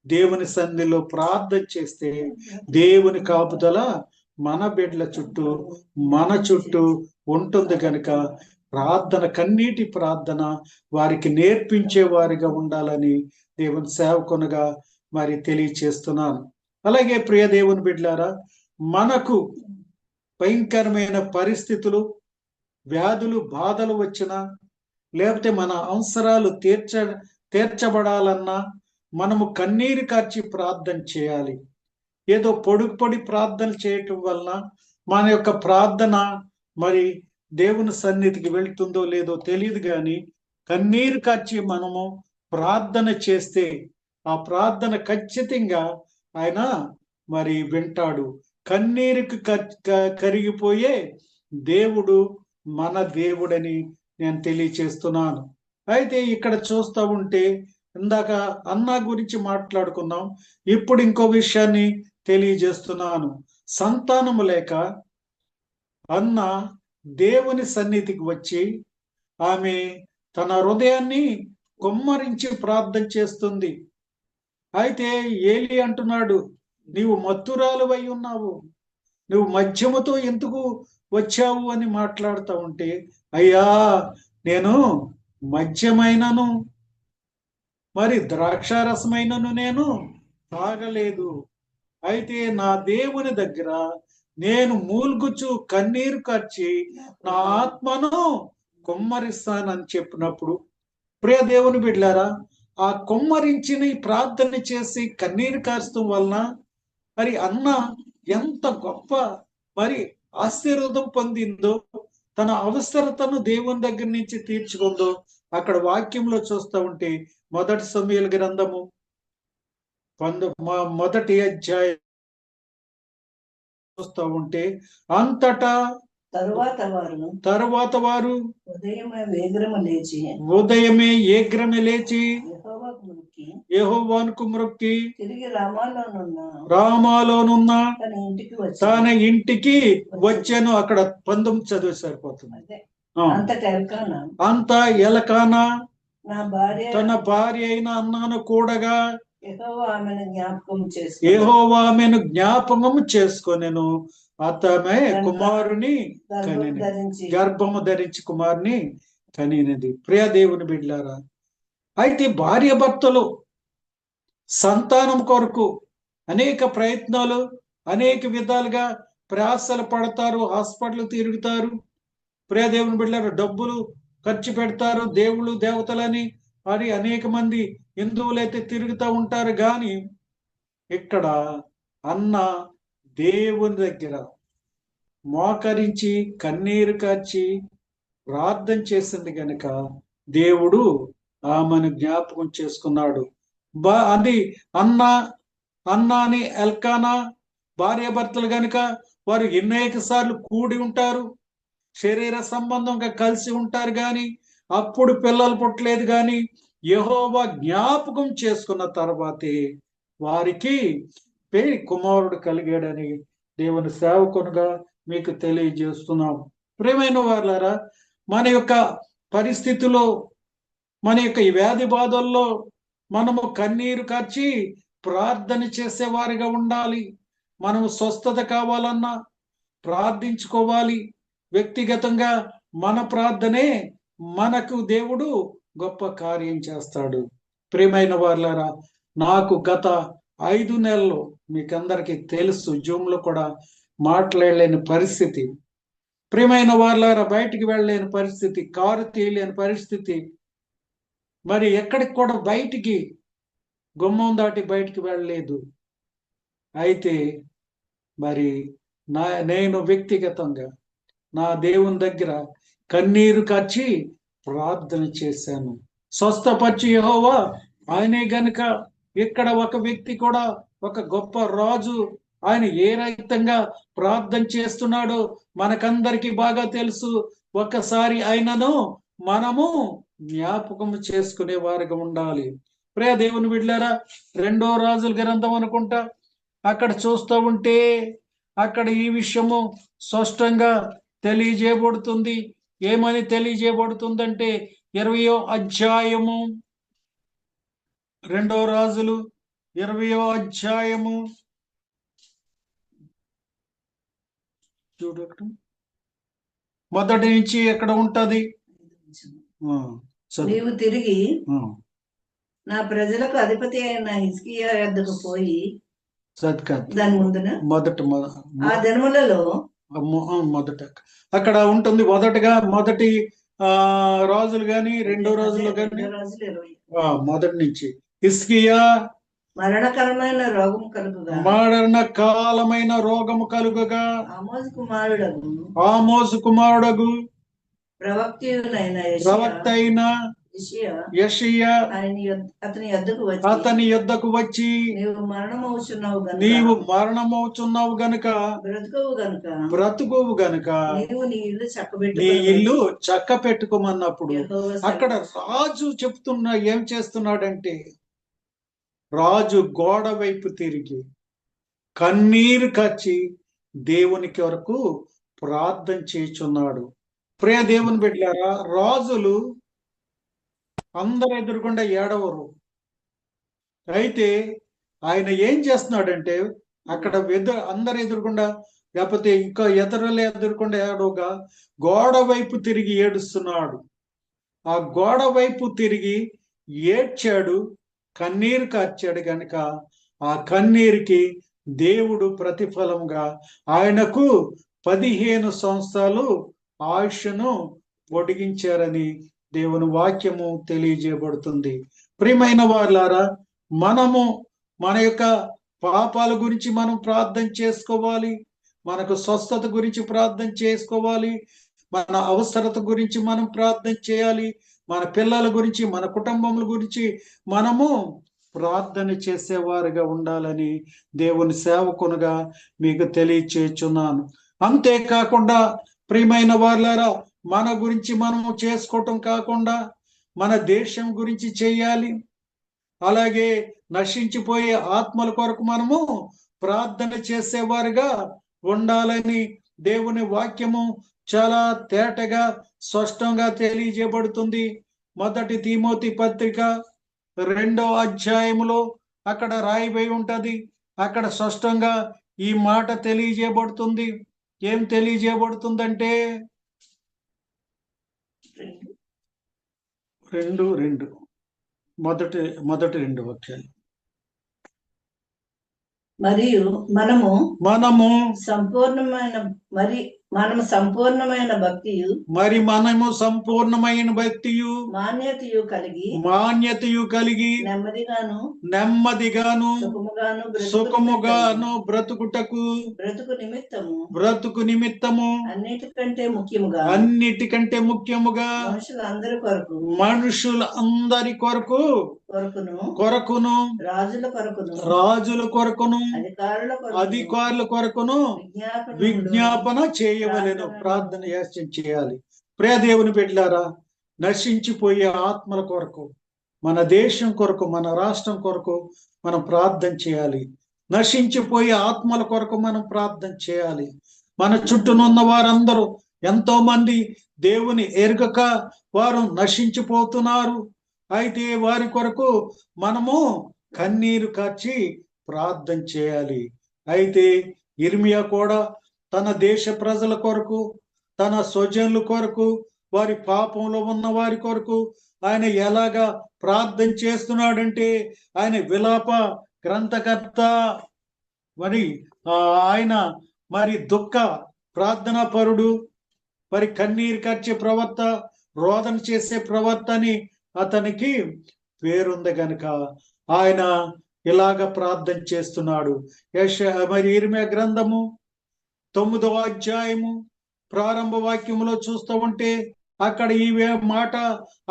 దేవుని సన్నిధిలో ప్రార్థన చేస్తే దేవుని కాపుదల మన బిడ్డల చుట్టూ మన చుట్టూ ఉంటుంది కనుక ప్రార్థన, కన్నీటి ప్రార్థన వారికి నేర్పించే వారిగా ఉండాలని దేవుని సేవకునిగా మరి తెలియచేస్తున్నాను. అలాగే ప్రియ దేవుని బిడ్డలారా, మనకు భయంకరమైన పరిస్థితులు, వ్యాధులు, బాధలు వచ్చినా, లేకపోతే మన అవసరాలు తీర్చబడాలన్నా మనము కన్నీరు కార్చి ప్రార్థన చేయాలి. ఏదో పొడి ప్రార్థన చేయటం వలన మన యొక్క ప్రార్థన మరి దేవుని సన్నిధికి వెళ్తుందో లేదో తెలియదు, కానీ కన్నీరు కార్చి మనము ప్రార్థన చేస్తే ఆ ప్రార్థన ఖచ్చితంగా ఆయన మరి వింటాడు. కన్నీరుకి కరిగిపోయే దేవుడు మన దేవుడని నేను తెలియచేస్తున్నాను. అయితే ఇక్కడ చూస్తూ ఉంటే ఇందాక అన్న గురించి మాట్లాడుకున్నాం, ఇప్పుడు ఇంకో విషయాన్ని తెలియజేస్తున్నాను. సంతానము లేక అన్న దేవుని సన్నిధికి వచ్చి ఆమె తన హృదయాన్ని కుమ్మరించి ప్రార్థన చేస్తుంది. అయితే ఏలి అంటున్నాడు, నీవు మత్తురాలు అయి ఉన్నావు, నువ్వు మద్యముతో ఎందుకు వచ్చావు అని మాట్లాడుతూ ఉంటే, అయ్యా నేను మద్యమైనను మరి ద్రాక్షారసమైనను నేను తాగలేదు. అయితే నా దేవుని దగ్గర నేను మూల్గుచు కన్నీరు కార్చి నా ఆత్మను కుమ్మరిస్తానని చెప్పినప్పుడు, ప్రియ దేవుని బిడ్డలారా, ఆ కుమ్మరించిన ఈ ప్రార్థన చేసి కన్నీరు కార్చడం వలన మరి అన్న ఎంత గొప్ప మరి ఆశీర్వాదం పొందిందో, తన అవసరతను దేవుని దగ్గర నుంచి తీర్చుకుందో అక్కడ వాక్యంలో చూస్తూ ఉంటే, మొదటి సమూయేలు గ్రంథము మొదటి అధ్యాయం చూస్తూ ఉంటే, అంతటా తరువాత వారు ఉదయమే ఏగ్రమే లేచి యెహోవాకు మొక్కి రామాలోనున్న తన ఇంటికి వచ్చాను. అక్కడ 19 చదివి సరిపోతుంది. అంత ఎలకానా తన భార్య అయిన అన్నాను కూడగా యెహోవా ఆమెను జ్ఞాపకము చేసుకొనెను. అతమే కుమారుని కనినది, గర్భము ధరించి కుమారుని కనినది. ప్రియ దేవుని బిడ్డలారా, అయితే భార్య భర్తలు సంతానం కొరకు అనేక ప్రయత్నాలు, అనేక విధాలుగా ప్రయాసలు పడతారు, హాస్పిటల్ తిరుగుతారు. ప్రియ దేవుని బిడ్డలారా, డబ్బులు ఖర్చు పెడతారు, దేవుళ్ళు దేవతలని మరి అనేక మంది హిందువులైతే తిరుగుతూ ఉంటారు. కానీ ఇక్కడ అన్న దేవుని దగ్గర మోకరించి కన్నీరు కార్చి ప్రార్థన చేసింది గనుక దేవుడు ఆమెను జ్ఞాపకం చేసుకున్నాడు. అది అన్నాని ఎల్కానా భార్య భర్తలు గనుక వారు అనేక సార్లు కూడి ఉంటారు, శరీర సంబంధంగా కలిసి ఉంటారు. కానీ అప్పుడు పిల్లలు పుట్టలేదు. కానీ యెహోవా జ్ఞాపకం చేసుకున్న తర్వాతే వారికి కుమారుడు కలిగాడని దేవుని సేవకునిగా మీకు తెలియజేస్తున్నాం. ప్రియమైన వారులారా, మన యొక్క పరిస్థితిలో, మన యొక్క ఈ వ్యాధి బాధల్లో మనము కన్నీరు కార్చి ప్రార్థన చేసేవారిగా ఉండాలి. మనము స్వస్థత కావాలన్నా ప్రార్థించుకోవాలి. వ్యక్తిగతంగా మన ప్రార్థనే మనకు దేవుడు గొప్ప కార్యం చేస్తాడు. ప్రియమైన వారులారా, నాకు గత 5 నెలలు మీకందరికీ తెలుసు, జూమ్లో కూడా మాట్లాడలేని పరిస్థితి. ప్రియమైన వారులారా, బయటికి వెళ్ళలేని పరిస్థితి, కారు తీయలేని పరిస్థితి, మరి ఎక్కడికి కూడా బయటికి గుమ్మం దాటి బయటికి వెళ్ళలేదు. అయితే మరి నేను వ్యక్తిగతంగా నా దేవుని దగ్గర కన్నీరు కార్చి ప్రార్థన చేశాను. స్వస్థపరిచి యెహోవా ఆయనే గనుక ఇక్కడ ఒక వ్యక్తి కూడా, ఒక గొప్ప రాజు, ఆయన ఏ రకంగా ప్రార్థన చేస్తున్నాడో మనకందరికీ బాగా తెలుసు. ఒక్కసారి ఆయనను మనము జ్ఞాపకం చేసుకునే వారిగా ఉండాలి. ప్రియ దేవుని బిడ్డలారా, 2వ రాజుల గ్రంథం అనుకుంటా, అక్కడ చూస్తూ ఉంటే అక్కడ ఈ విషయము స్పష్టంగా తెలియజేయబడుతుంది. ఏమని తెలియజేయబడుతుందంటే, 20వ అధ్యాయము 2వ రాజులు 20వ అధ్యాయము చూడటం మొదటి నుంచి ఎక్కడ ఉంటది. నీవు తిరిగి నా ప్రజలకు అధిపతి అయిన హిజ్కియా యొద్దకు పోయి దాని ముందున ఆ దినములలో మొదట అక్కడ ఉంటుంది. మొదటి రాజులు గాని 2వ రాజులు గాని మొదటి నుంచి హిజ్కియా మరణకాలమైన రోగము కలుగగా ఆమోజు కుమారుడగు ప్రవక్త అయిన యెషయా అతని యొద్దకు వచ్చి నీవు మరణమవుచున్నావు గనుక బ్రతుకోవు గనుక నీ ఇల్లు చక్క పెట్టుకోమన్నప్పుడు అక్కడ రాజు ఏం చేస్తున్నాడంటే, రాజు గోడ వైపు తిరిగి కన్నీరు కార్చి దేవునికి వరకు ప్రార్థన చేయుచున్నాడు. ప్రియ దేవుని బిడ్డలారా, రాజులు అందరు ఎదురుకుండా ఏడవరు. అయితే ఆయన ఏం చేస్తున్నాడంటే, అక్కడ అందరు ఎదురుకుండా, లేకపోతే ఇంకా ఇతరులు ఎదురుకుండా ఏడవగా గోడ వైపు తిరిగి ఏడుస్తున్నాడు. ఆ గోడ వైపు తిరిగి ఏడ్చాడు, కన్నీరు కార్చాడు గనుక ఆ కన్నీరుకి దేవుడు ప్రతిఫలంగా ఆయనకు 15 సంవత్సరాలు ఆయుష్ను పొడిగించారని దేవుని వాక్యము తెలియజేయబడుతుంది. ప్రియమైన వారులారా, మనము మన యొక్క పాపాల గురించి మనం ప్రార్థన చేసుకోవాలి, మనకు స్వస్థత గురించి ప్రార్థన చేసుకోవాలి, మన అవసరత గురించి మనం ప్రార్థన చేయాలి, మన పిల్లల గురించి, మన కుటుంబముల గురించి మనము ప్రార్థన చేసేవారుగా ఉండాలని దేవుని సేవకునిగా మీకు తెలియచేస్తున్నాను. అంతేకాకుండా ప్రియమైన వారులారా, మన గురించి మనము చేసుకోవటం కాకుండా మన దేశం గురించి చేయాలి. అలాగే నశించిపోయే ఆత్మల కొరకు మనము ప్రార్థన చేసేవారుగా ఉండాలని దేవుని వాక్యము చాలా తేటగా స్పష్టంగా తెలియజేయబడుతుంది. 1 తిమోతి పత్రిక 2వ అధ్యాయములో అక్కడ రాయబడి ఉంటది. అక్కడ స్పష్టంగా ఈ మాట తెలియజేయబడుతుంది. ఏం తెలియజేయబడుతుందంటే 2 మొదటి 2 వాక్యాలు. మరియు మనము మనము సంపూర్ణమైన భక్తియు మాన్యతయు కలిగి నెమ్మదిగాను సుఖముగాను బ్రతుకు నిమిత్తము అన్నిటికంటే ముఖ్యముగా మనుషులందరి కొరకును రాజుల కొరకును అధికారుల కొరకును విజ్ఞాపన చేయవలెను, ప్రార్థన చేయాలి. ప్రియ దేవుని బిడ్డలారా, నశించిపోయే ఆత్మల కొరకు, మన దేశం కొరకు, మన రాష్ట్రం కొరకు మనం ప్రార్థన చేయాలి. నశించిపోయే ఆత్మల కొరకు మనం ప్రార్థన చేయాలి. మన చుట్టూనున్న వారందరూ ఎంతో మంది దేవుని ఎరుగక వారు నశించిపోతున్నారు. అయితే వారి కొరకు మనము కన్నీరు కార్చి ప్రార్థన చేయాలి. అయితే ఇర్మియా కూడా తన దేశ ప్రజల కొరకు, తన స్వజనుల కొరకు, వారి పాపంలో ఉన్న వారి కొరకు ఆయన ఎలాగా ప్రార్థన చేస్తున్నాడంటే, ఆయన విలాప గ్రంథకర్త, ఆయన దుఃఖ ప్రార్థనా పరుడు, కన్నీరు కార్చే ప్రవర్త, రోదన చేసే ప్రవర్త అని అతనికి పేరుంది గనుక ఆయన ఇలాగ ప్రార్థన చేస్తున్నాడు. ఇర్మియా గ్రంథము 9వ అధ్యాయము ప్రారంభ వాక్యములో చూస్తూ ఉంటే అక్కడ ఈ మాట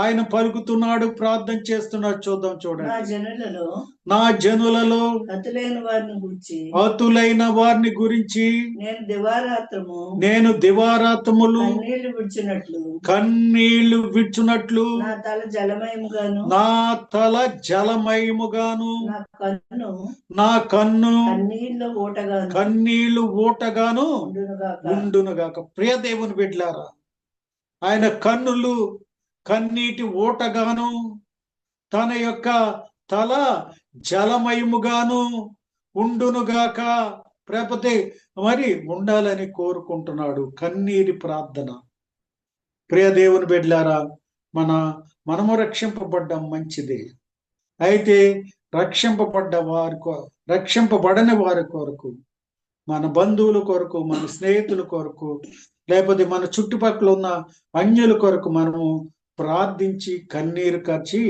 ఆయన పలుకుతున్నాడు, ప్రార్థన చేస్తున్నాడు. చూడండి. నా జనులలో అతులైన వారిని గురించి నేను దివారాత్రములు కన్నీళ్లు విడ్చునట్లు నా తల జలమయముగాను నా కన్ను కన్నీళ్లు ఊటగాను ఉండునుగాక. ప్రియ దేవుని బిడ్డలారా, ఆయన కన్నులు కన్నీటి ఊటగాను, తన యొక్క తల జలమయముగాను ఉండునుగాక, లేకపోతే ఉండాలని కోరుకుంటున్నాడు. కన్నీటి ప్రార్థన. ప్రియ దేవుని బిడ్డలారా, మనము రక్షింపబడ్డం మంచిదే. అయితే రక్షింపబడని వారి కొరకు, మన బంధువుల కొరకు, మన స్నేహితుల కొరకు, లేకపోతే మన చుట్టుపక్కల ఉన్న అన్యుల కొరకు మనము ప్రార్థించి కన్నీరు కార్చి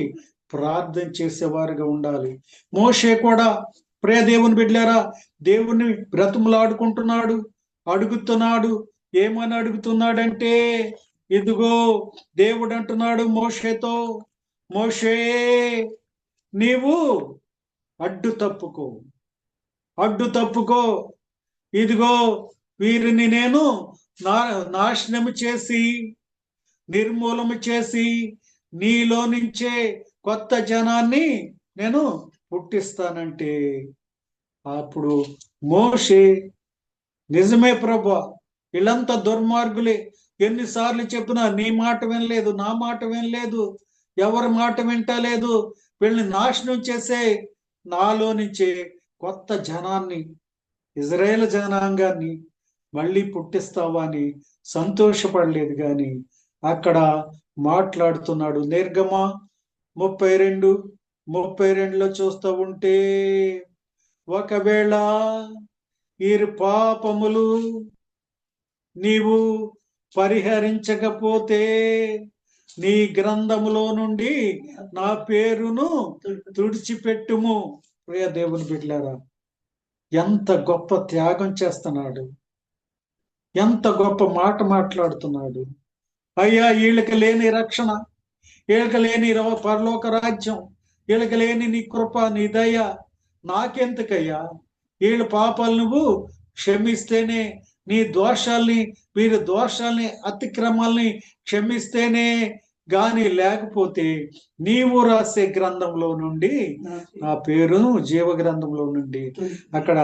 ప్రార్థన చేసేవారుగా ఉండాలి. మోషే కూడా ప్రియ దేవుని బిడ్డలారా దేవుని బ్రతుములాడుకుంటున్నాడు, అడుగుతున్నాడు. ఏమని అడుగుతున్నాడంటే, ఇదిగో దేవుడు అంటున్నాడు మోషేతో, మోషే నీవు అడ్డు తప్పుకో, ఇదిగో వీరిని నేను నాశనము చేసి నిర్మూలము చేసి నీలో నుంచే కొత్త జనాన్ని నేను పుట్టిస్తానంటే, అప్పుడు మోషే నిజమే ప్రభువా, వీళ్ళంతా దుర్మార్గులే, ఎన్నిసార్లు చెప్పినా నీ మాట వినలేదు, నా మాట వినలేదు, ఎవరి మాట వింటలేదు, వీళ్ళని నాశనం చేసే నాలో నుంచే కొత్త జనాన్ని, ఇజ్రాయేల్ జనాంగాన్ని మళ్ళీ పుట్టిస్తావా అని సంతోషపడలేదు. కానీ అక్కడ మాట్లాడుతున్నాడు. నిర్గమ 32:32లో చూస్తూ ఉంటే, ఒకవేళ ఈ పాపములు నీవు పరిహరించకపోతే నీ గ్రంథములో నుండి నా పేరును తుడిచిపెట్టుము. ప్రియ దేవుని బిడ్డలారా, ఎంత గొప్ప త్యాగం చేస్తున్నాడు, ఎంత గొప్ప మాట మాట్లాడుతున్నాడు. అయ్యా, వీళ్ళకి లేని రక్షణ, వీళ్ళకి లేని పరలోక రాజ్యం, వీళ్ళకి లేని నీ కృప, నీ దయ నాకెందుకయ్యా? వీళ్ళ పాపాలు నువ్వు క్షమిస్తేనే, నీ దోషాల్ని, వీరి దోషాల్ని, అతిక్రమాల్ని క్షమిస్తేనే గాని, లేకపోతే నీవు రాసే గ్రంథంలో నుండి నా పేరు జీవ గ్రంథంలో నుండి, అక్కడ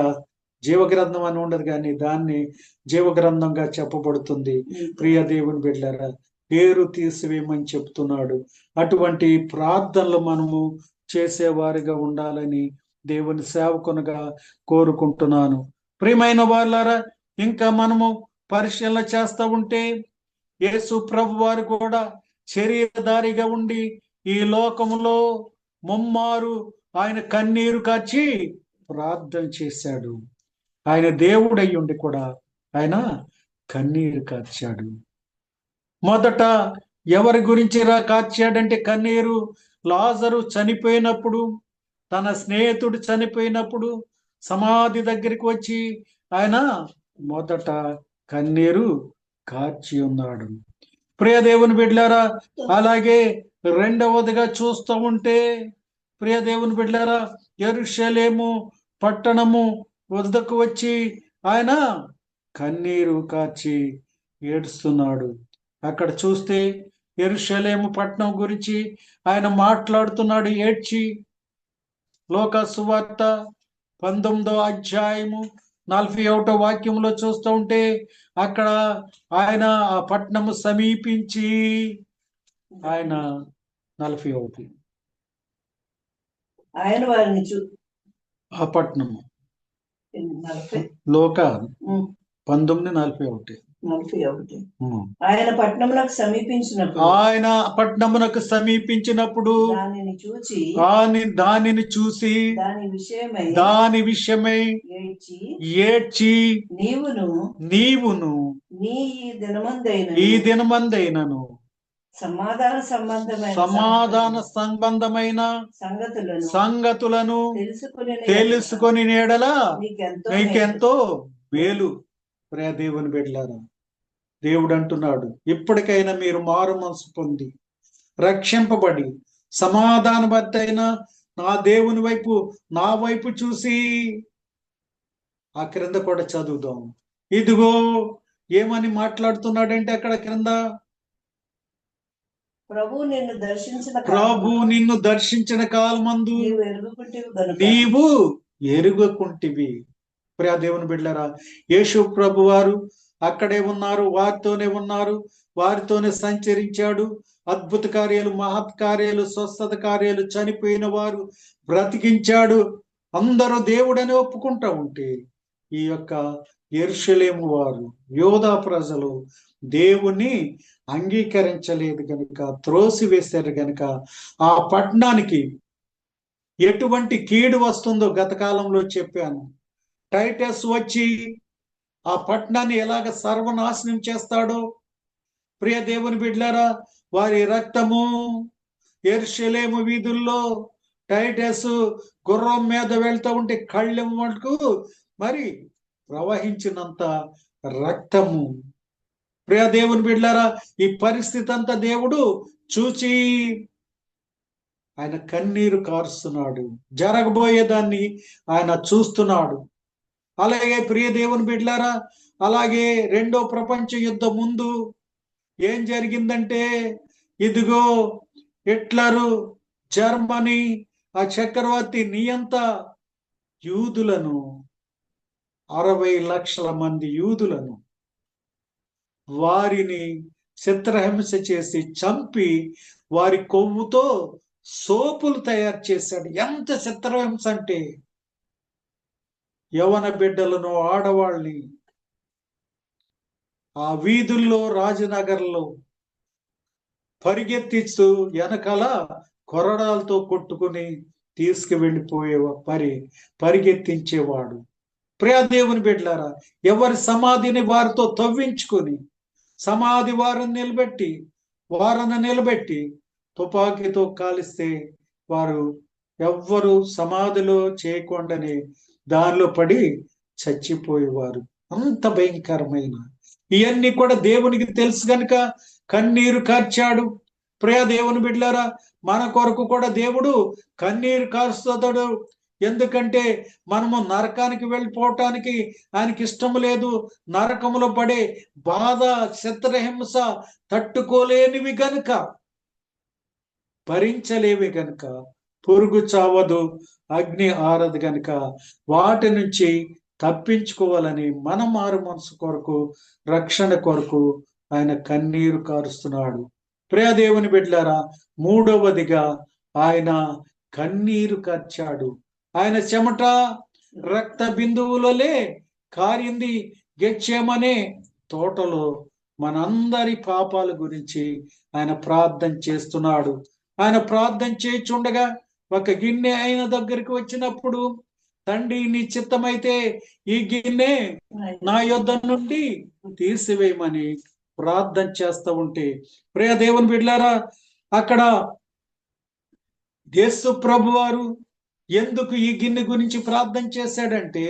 జీవగ్రంథం అని ఉండదు కానీ దాన్ని జీవగ్రంథంగా చెప్పబడుతుంది. ప్రియ దేవుని బిడ్డలారా, పేరు తీసివేయమని చెప్తున్నాడు. అటువంటి ప్రార్థనలు మనము చేసేవారిగా ఉండాలని దేవుని సేవకునిగా కోరుకుంటున్నాను. ప్రియమైన వాళ్ళారా, ఇంకా మనము పరిశీలన చేస్తూ ఉంటే, యేసు ప్రభు వారు కూడా శరీరధారిగా ఉండి ఈ లోకములో ముమ్మారు ఆయన కన్నీరు కార్చి ప్రార్థన చేశాడు. ఆయన దేవుడై ఉండి కూడా ఆయన కన్నీరు కార్చాడు. మొదట ఎవరి గురించి కార్చాడంటే కన్నీరు లాజరు చనిపోయినప్పుడు, తన స్నేహితుడు చనిపోయినప్పుడు సమాధి దగ్గరికి వచ్చి ఆయన మొదట కన్నీరు కార్చి ఉన్నాడు. ప్రియ దేవుని బిడ్డలారా, అలాగే రెండవదిగా చూస్తూ ఉంటే, ప్రియ దేవుని బిడ్డలారా, యెరూషలేము పట్టణము వద్దకు వచ్చి ఆయన కన్నీరు కార్చి ఏడుస్తున్నాడు. అక్కడ చూస్తే యెరూషలేము పట్టణం గురించి ఆయన మాట్లాడుతున్నాడు ఏడ్చి. లోకా సువార్త 19వ అధ్యాయము 41వ వాక్యంలో చూస్తూ ఉంటే, అక్కడ ఆయన ఆ పట్టణము సమీపించి, ఆయన 41 ఆయన వారిని ఆ పట్టణము లోకా 19:41 ఆయన పట్టణమునకు సమీపించినప్పుడు, ఆయన పట్టణమునకు సమీపించినప్పుడు దానిని చూసి దాని విషయమై ఏడ్చి నీవును ఈ దినమందైనను సమాధాన సంబంధమైన సంగతులను తెలుసుకొని నేడలా నీకెంతో మేలు. ప్రియ దేవుని బిడ్డలారా, దేవుడు అంటున్నాడు, ఇప్పటికైనా మీరు మారు మనసు పొంది రక్షింపబడి సమాధానబద్ధైన నా దేవుని వైపు, నా వైపు చూసి, ఆ క్రింద కూడా చదువుదాం. ఇదిగో ఏమని మాట్లాడుతున్నాడంటే అక్కడ క్రింద, ప్రభు నిన్ను దర్శించిన కాలమందు నీవు ఎరుగకుంటివి. ప్రియ దేవుని బిడ్డలారా, యేసు ప్రభు వారు అక్కడే ఉన్నారు, వారితోనే ఉన్నారు, వారితోనే సంచరించాడు. అద్భుత కార్యాలు, మహత్ కార్యాలు, స్వస్థత కార్యాలు, చనిపోయిన వారు బ్రతికించాడు. అందరూ దేవుడని ఒప్పుకుంటా ఉంటే, ఈ యొక్క యెరూషలేము వారు, యోధా ప్రజలు దేవుణ్ణి అంగీకరించలేదు గనుక, త్రోసివేశారు గనుక, ఆ పట్టణానికి ఎటువంటి కీడు వస్తుందో గత కాలంలో చెప్పాను. టైటస్ వచ్చి ఆ పట్టణాన్ని ఎలాగ సర్వనాశనం చేస్తాడో, ప్రియ దేవుని బిడ్డలారా, వారి రక్తము యెరూషలేము వీధుల్లో టైటస్ గుర్రం మీద వెళ్తూ ఉంటే కళ్ళెం వరకు మరి ప్రవహించినంత రక్తము. ప్రియ దేవుని బిడ్డలారా, ఈ పరిస్థితి అంతా దేవుడు చూచి ఆయన కన్నీరు కారుస్తున్నాడు. జరగబోయేదాన్ని ఆయన చూస్తున్నాడు. అలాగే ప్రియ దేవుని బిడ్డలారా, అలాగే రెండో ప్రపంచ యుద్ధం ముందు ఏం జరిగిందంటే, ఇదిగో హిట్లరు, జర్మనీ ఆ చక్రవర్తి నియంత యూదులను, 60 లక్షల మంది యూదులను, వారిని చిత్రహింస చేసి చంపి వారి కొవ్వుతో సోపులు తయారు చేశాడు. ఎంత చిత్రహింస అంటే, యవన బిడ్డలను, ఆడవాళ్ళని ఆ వీధుల్లో, రాజనగర్లో పరిగెత్తిస్తూ వెనకాల కొరడాలతో కొట్టుకుని తీసుకువెళ్ళిపోయే పరిగెత్తించేవాడు. ప్రియదేవుని బిడ్డలారా, ఎవరి సమాధిని వారితో తవ్వించుకొని సమాధి వారిని నిలబెట్టి తుపాకీతో కాలిస్తే వారు ఎవ్వరు సమాధిలో చేయకుండానే దానిలో పడి చచ్చిపోయేవారు. అంత భయంకరమైన ఇవన్నీ కూడా దేవునికి తెలుసు కనుక కన్నీరు కార్చాడు. ప్రియ దేవుని బిడ్డలారా, మన కొరకు కూడా దేవుడు కన్నీరు కారుస్తాడు. ఎందుకంటే మనము నరకానికి వెళ్ళిపోవటానికి ఆయనకి ఇష్టం లేదు. నరకములో పడే బాధ, చిత్రహింస తట్టుకోలేనివి గనుక, భరించలేవి గనుక, పురుగు చావదు, అగ్ని ఆరదు గనుక వాటి నుంచి తప్పించుకోవాలని మన మారు మనసు కొరకు, రక్షణ కొరకు ఆయన కన్నీరు కారుస్తున్నాడు. ప్రియదేవుని బిడ్డలారా, మూడవదిగా ఆయన కన్నీరు కార్చాడు. ఆయన చెమట రక్త బిందువులలే కారింది గెత్సేమనే తోటలో మనందరి పాపాల గురించి ఆయన ప్రార్థన చేస్తున్నాడు. ఆయన ప్రార్థన చేయుచుండగా ఒక గిన్నె ఆయన దగ్గరికి వచ్చినప్పుడు, తండ్రి నీ చిత్తమైతే ఈ గిన్నె నా యొద్ద నుండి తీసివేయమని ప్రార్థన చేస్తూ ఉంటే, ప్రియ దేవుని బిడ్డలారా, అక్కడ యేసు ప్రభు వారు ఎందుకు ఈ గిన్నె గురించి ప్రార్థన చేశాడంటే,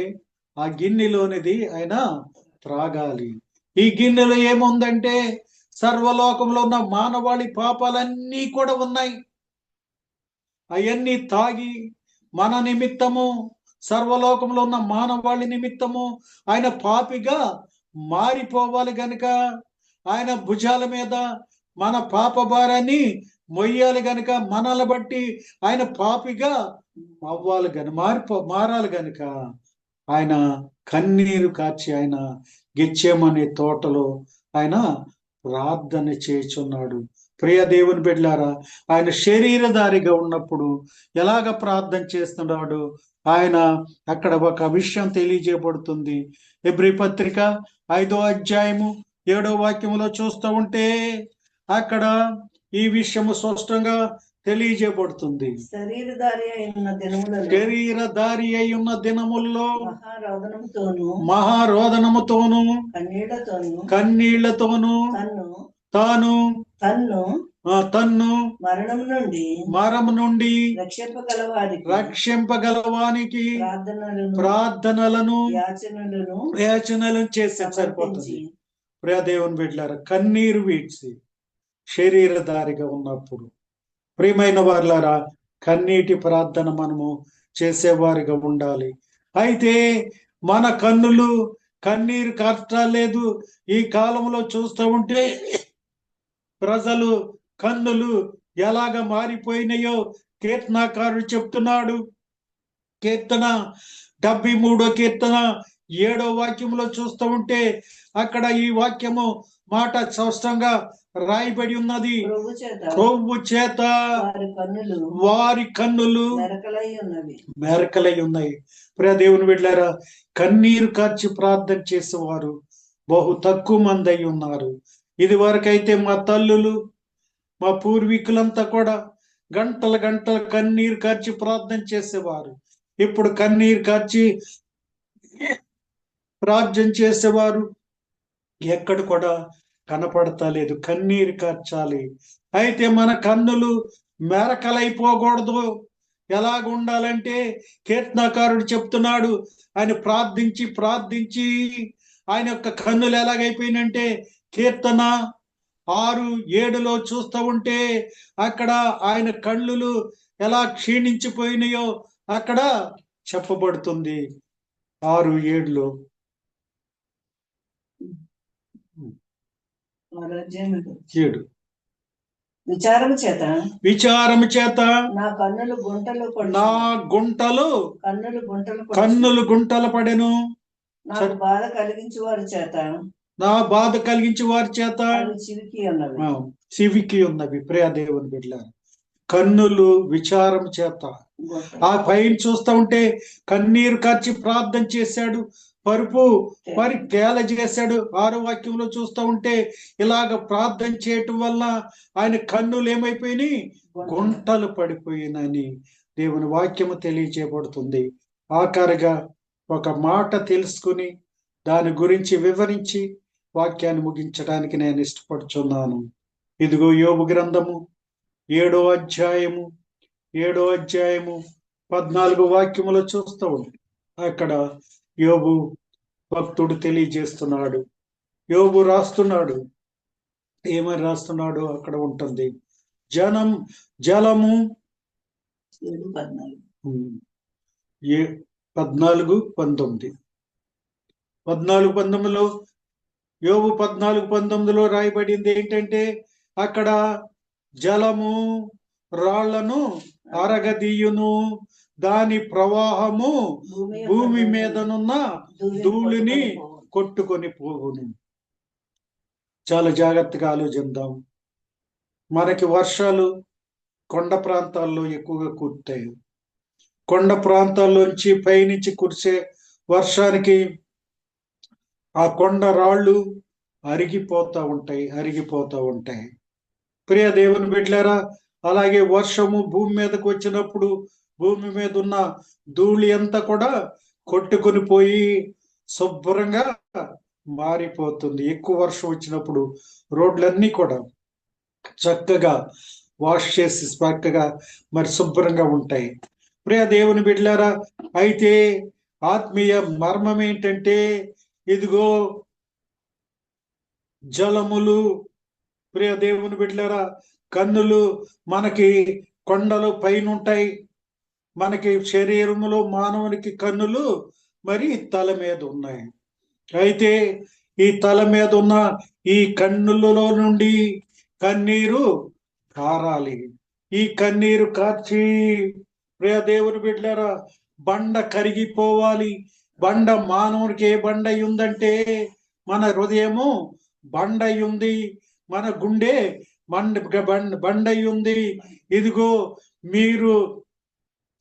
ఆ గిన్నెలోనిది ఆయన త్రాగాలి. ఈ గిన్నెలో ఏముందంటే సర్వలోకంలో ఉన్న మానవాళి పాపాలన్నీ కూడా ఉన్నాయి. అవన్నీ తాగి మన నిమిత్తము, సర్వలోకంలో ఉన్న మానవాళి నిమిత్తము ఆయన పాపిగా మారిపోవాలి గనుక, ఆయన భుజాల మీద మన పాప భారాన్ని మొయ్యాలి గనుక, మనల్ని బట్టి ఆయన పాపిగా అవ్వాలి మారాలి గనుక ఆయన కన్నీరు కార్చి ఆయన గెత్సేమనే తోటలో ఆయన ప్రార్థన చేయుచున్నాడు. ప్రియ దేవుని బిడ్డలారా, ఆయన శరీరధారిగా ఉన్నప్పుడు ఎలాగ ప్రార్థన చేస్తున్నాడు ఆయన అక్కడ ఒక విషయం తెలియజేయబడుతుంది. హెబ్రీ పత్రిక 5వ అధ్యాయము 7వ వాక్యములో చూస్తూ ఉంటే అక్కడ ఈ విషయము స్పష్టంగా తెలియజేయబడుతుంది. శరీరధారి అయి ఉన్న దినముల్లో మహారోదనముతోను కన్నీళ్లతోను తాను తన్ను మరణము నుండి రక్షింపగలవానికి ప్రార్థనలను యాచనలను చేసే సరిపోతుంది. ప్రియదేవుని బిడ్డలారా, కన్నీరు వీడ్చి శరీరధారిగా ఉన్నప్పుడు, ప్రియమైన వారులారా, కన్నీటి ప్రార్థన మనము చేసేవారిగా ఉండాలి. అయితే మన కన్నులు కన్నీరు కార్చలేదు. ఈ కాలంలో చూస్తూ ఉంటే ప్రజలు కన్నులు ఎలాగ మారిపోయినాయో కీర్తనాకారుడు చెప్తున్నాడు. కీర్తన 73వ కీర్తన 7వ వాక్యంలో చూస్తూ ఉంటే అక్కడ ఈ వాక్యము మాట స్పష్టంగా రాయబడి ఉన్నది. క్రొవ్వు చేత వారి కన్నులు మెరకలై ఉన్నాయి. ప్రియ దేవుని బిడ్డలారా, కన్నీరు కార్చి ప్రార్థన చేసేవారు బహు తక్కువ మంది అయి ఉన్నారు. ఇది వరకైతే మా తల్లులు, మా పూర్వీకులంతా కూడా గంటల కన్నీరు కార్చి ప్రార్థన చేసేవారు. ఇప్పుడు కన్నీరు కార్చి ప్రార్థన చేసేవారు ఎక్కడ కూడా కనపడతలేదు. కన్నీరు కార్చాలి. అయితే మన కన్నులు మెరకలైపోకూడదు. ఎలాగ ఉండాలంటే కీర్తనాకారుడు చెప్తున్నాడు, ఆయన ప్రార్థించి ఆయన యొక్క కన్నులు ఎలాగైపోయినంటే, కీర్తన 6:7లో చూస్తూ ఉంటే అక్కడ ఆయన కళ్ళు ఎలా క్షీణించిపోయినాయో అక్కడ చెప్పబడుతుంది. 6:7లో విచారము చేత నా కన్నులు గుంటలు పడెను. నా బాధ కలిగించు వారి చేత సివికి ఉన్నవి. ప్రియ దేవుని బిడ్డలారా, కన్నులు విచారం చేత. ఆ పైన చూస్తూ ఉంటే కన్నీరు కార్చి ప్రార్థన చేశాడు. పరుపు తేల చేశాడు. 6వ వాక్యంలో చూస్తూ ఉంటే ఇలాగ ప్రార్థన చేయటం వల్ల ఆయన కన్నులు ఏమైపోయినాయి, గుంటలు పడిపోయినని దేవుని వాక్యము తెలియజేయబడుతుంది. ఆఖరిగా ఒక మాట తెలుసుకుని దాని గురించి వివరించి వాక్యాన్ని ముగించడానికి నేను ఇష్టపడుచున్నాను. ఇదిగో యోబు గ్రంథము 7వ అధ్యాయము 14 వాక్యములో చూస్తూ ఉంది. అక్కడ యోబు భక్తుడు తెలియజేస్తున్నాడు, యోబు రాస్తున్నాడు. ఏమని రాస్తున్నాడు అక్కడ ఉంటుంది. జలము 14:19 యోబు 14:19 రాయబడింది ఏంటంటే, అక్కడ జలము రాళ్లను అరగదీయును, దాని ప్రవాహము భూమి మీదనున్న ధూళిని కొట్టుకొని పోగును. చాలా జాగ్రత్తగా ఆలోచిద్దాం. మనకి వర్షాలు కొండ ప్రాంతాల్లో ఎక్కువగా కురుతాయి. కొండ ప్రాంతాల్లోంచి పైనుంచి కురిసే వర్షానికి ఆ కొండ రాళ్ళు అరిగిపోతూ ఉంటాయి. ప్రియ దేవుని బిడ్డలారా, అలాగే వర్షము భూమి మీదకు వచ్చినప్పుడు భూమి మీద ఉన్న ధూళి అంతా కూడా కొట్టుకొని పోయి శుభ్రంగా మారిపోతుంది. ఎక్కువ వర్షం వచ్చినప్పుడు రోడ్లన్నీ కూడా చక్కగా వాష్ చేసి చక్కగా మరి శుభ్రంగా ఉంటాయి. ప్రియ దేవుని బిడ్డలారా, అయితే ఆత్మీయ మర్మం ఏంటంటే, ఇదిగో జలములు, ప్రియ దేవుని బిడ్డలారా, కన్నులు మనకి కొండలు పైన ఉంటాయి. మనకి శరీరములో మానవునికి కన్నులు మరి తల మీద ఉన్నాయి. అయితే ఈ తల మీద ఉన్న ఈ కన్నులలో నుండి కన్నీరు కారాలి. ఈ కన్నీరు కార్చి ప్రియ దేవుని బిడ్డలారా, బండ కరిగిపోవాలి. బండ మానవునికి ఏ బండ ఉందంటే, మన హృదయము బండ ఉంది, మన గుండె బండ ఉంది. ఇదిగో మీరు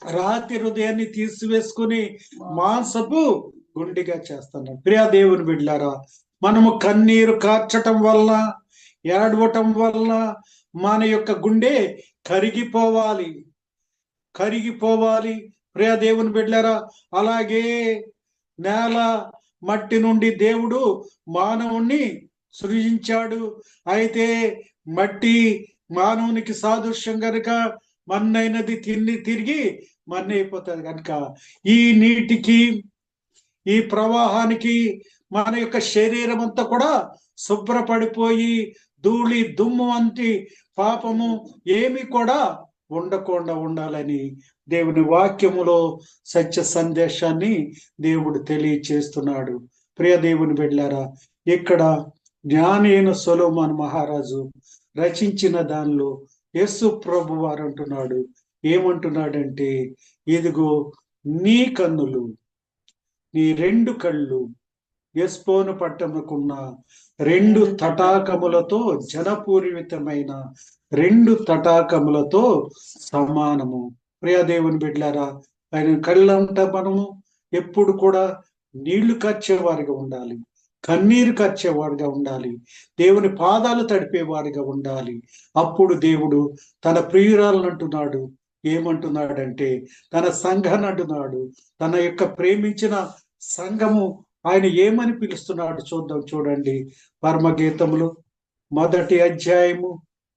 రాతి హృదయాన్ని తీసివేసుకుని మాంసపు గుండెగా చేస్తున్నారు. ప్రియ దేవుని బిడ్డలారా, మనము కన్నీరు కార్చటం వల్ల, ఏడవటం వల్ల మన యొక్క గుండె కరిగిపోవాలి. ప్రియ దేవుని బిడ్డలారా, అలాగే నేల మట్టి నుండి దేవుడు మానవుణ్ణి సృజించాడు. అయితే మట్టి మానవునికి సాదృశ్యం కనుక మన్నైనది తిరిగి మన్నైపోతుంది. కనుక ఈ నీటికి, ఈ ప్రవాహానికి మన యొక్క శరీరం అంతా కూడా శుభ్రపడిపోయి ధూళి దుమ్ము వంటి పాపము ఏమి కూడా ఉండకుండా ఉండాలని దేవుని వాక్యములో సత్య సందేశాన్ని దేవుడు తెలియచేస్తున్నాడు. ప్రియ దేవుని బిడ్డలారా, ఇక్కడ జ్ఞాని అయిన సొలొమోను మహారాజు రచించిన దానిలో యేసు ప్రభు వారు అంటున్నాడు, ఏమంటున్నాడంటే, ఇదిగో నీ కన్నులు, నీ 2 కళ్ళు ఎస్పోను పట్టణముకున్న 2 తటాకములతో, జనపూరితమైన 2 తటాకములతో సమానము. ప్రియ దేవుని బిడ్డలారా, ఆయన కళ్ళంట మనము ఎప్పుడు కూడా నీళ్లు కార్చేవారిగా ఉండాలి, కన్నీరు కార్చేవాడిగా ఉండాలి, దేవుని పాదాలు తడిపేవాడిగా ఉండాలి. అప్పుడు దేవుడు తన ప్రియురాలను అంటున్నాడు. ఏమంటున్నాడంటే, తన సంఘాన్ని అంటున్నాడు. తన యొక్క ప్రేమించిన సంఘము ఆయన ఏమని పిలుస్తున్నాడు చూడండి. పరమగీతములు 1వ అధ్యాయము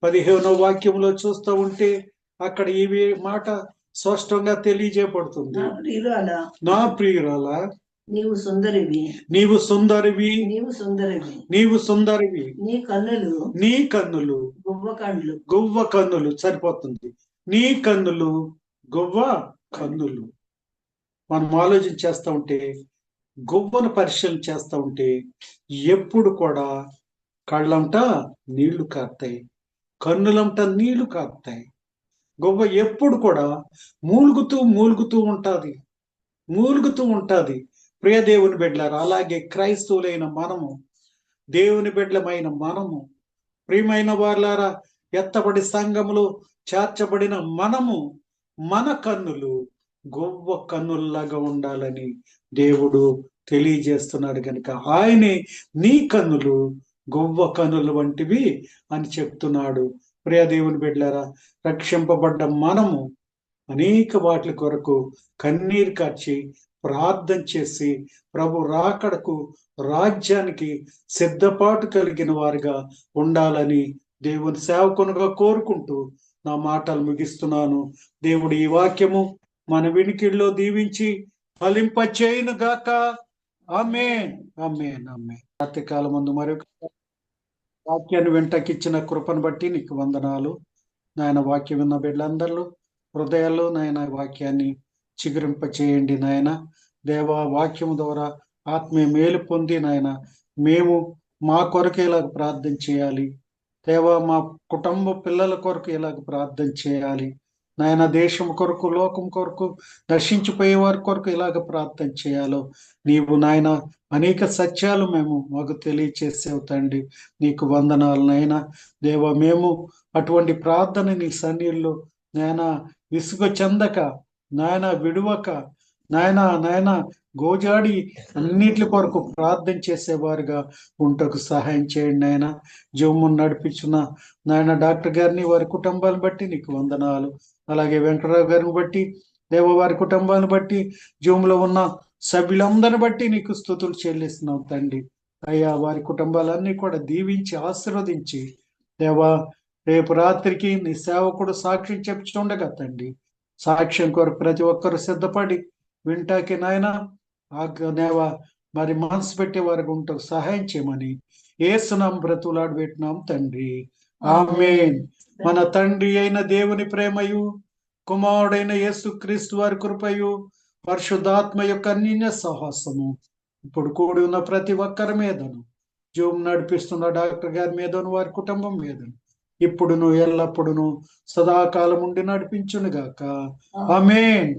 15వ వాక్యములో చూస్తూ ఉంటే అక్కడ ఈ మాట స్పష్టంగా తెలియజేయబడుతుంది. నా ప్రియురాలా, నీవు సుందరివి, నీ కన్నులు గువ్వ కన్నులు సరిపోతుంది. నీ కన్నులు గువ్వ కన్నులు. మనం ఆలోచన చేస్తూ ఉంటే, గువ్వను పరిశీలన చేస్తూ ఉంటే ఎప్పుడు కూడా కళ్ళంట నీళ్లు కారుతాయి, కన్నులంట నీళ్లు కారుతాయి. గువ్వ ఎప్పుడు కూడా మూలుగుతూ ఉంటది. ప్రియ దేవుని బిడ్డలారా, అలాగే క్రైస్తవులైన మనము, దేవుని బిడ్డలమైన మనము, ప్రియమైన వారులారా, ఎత్తబడి సంఘములో చేర్చబడిన మనము, మన కన్నులు గువ్వ కన్నుల్లాగా ఉండాలని దేవుడు తెలియజేస్తున్నాడు కనుక ఆయనే నీ కన్నులు గొవ్వ కన్నులు వంటివి అని చెప్తున్నాడు. ప్రియ దేవుని బిడ్డలారా, రక్షింపబడ్డ మనము అనేక వాటి కొరకు కన్నీరు కార్చి ప్రార్థన చేసి ప్రభు రాకడకు రాజ్యానికి సిద్ధపాటు కలిగిన వారిగా ఉండాలని దేవుని సేవకునిగా కోరుకుంటూ నా మాటలు ముగిస్తున్నాను. దేవుడు ఈ వాక్యము మన వినికిడిలో దీవించి ఫలింపచేయును గాక. ఆమేన్, ఆమేన్, ఆమేన్. రాత్రికాలం ముందు మరొక వాక్యాన్ని వెంటకిచ్చిన కృపను బట్టి నీకు వందనాలు నాయన. వాక్యం విన్న బిడ్డలందరూ హృదయాల్లో నాయన వాక్యాన్ని చిగురింపచేయండి నాయన. దేవా, వాక్యం ద్వారా ఆత్మీయ మేలు పొంది నాయన మేము మా కొరకు ఇలాగ ప్రార్థన చేయాలి దేవా, మా కుటుంబ పిల్లల కొరకు ఇలాగ ప్రార్థన చేయాలి నాయన. దేశం కొరకు, లోకం కొరకు, నశించిపోయే వారి కొరకు ఇలాగ ప్రార్థన చేయాలో నీవు నాయన అనేక సత్యాలు మాకు తెలియచేసావు తండ్రి. నీకు వందనాలు నాయన. దేవా, మేము అటువంటి ప్రార్థన నీ సన్నిధిలో నాయన విసుగు చెందక నాయన విడువక నాయన గోజాడి అన్నిటి కొరకు ప్రార్థన చేసేవారుగా ఉంటకు సహాయం చేయండి నాయన. జీవమును నడిపించిన నాయన డాక్టర్ గారిని, వారి కుటుంబాన్ని బట్టి నీకు వందనాలు. అలాగే వెంకటరావు గారిని బట్టి దేవ, వారి కుటుంబాన్ని బట్టి, జీవంలో ఉన్న సభ్యులందరిని బట్టి నీకు స్తుతులు చెల్లిస్తున్నాం తండ్రి. అయ్యా, వారి కుటుంబాలన్నీ కూడా దీవించి ఆశీర్వదించి దేవా, రేపు రాత్రికి నీ సేవకుడు సాక్ష్యం చెప్పుచుండగా తండ్రి, సాక్ష్యం కొరకు ప్రతి ఒక్కరు సిద్ధపడి వింటాకి నాయన దేవా మరి మనసు పెట్టే వారికి ఉంటూ సహాయం చేయమని యేసునామమున బ్రతులాడి పెట్టినాం తండ్రి. ఆమేన్. మన తండ్రి అయిన దేవుని ప్రేమయు, కుమారుడైన యేసుక్రీస్తు వారి కృపయు, పరిశుద్ధాత్మ యొక్క అన్యోన్య సహవాసము ఇప్పుడు కూడి ఉన్న ప్రతి ఒక్కరి మీదను, జీవం నడిపిస్తున్న డాక్టర్ గారి మీదను, వారి కుటుంబం మీదను ఇప్పుడును ఎల్లప్పుడును సదాకాలం ఉండి నడిపించునుగాక. ఆమేన్.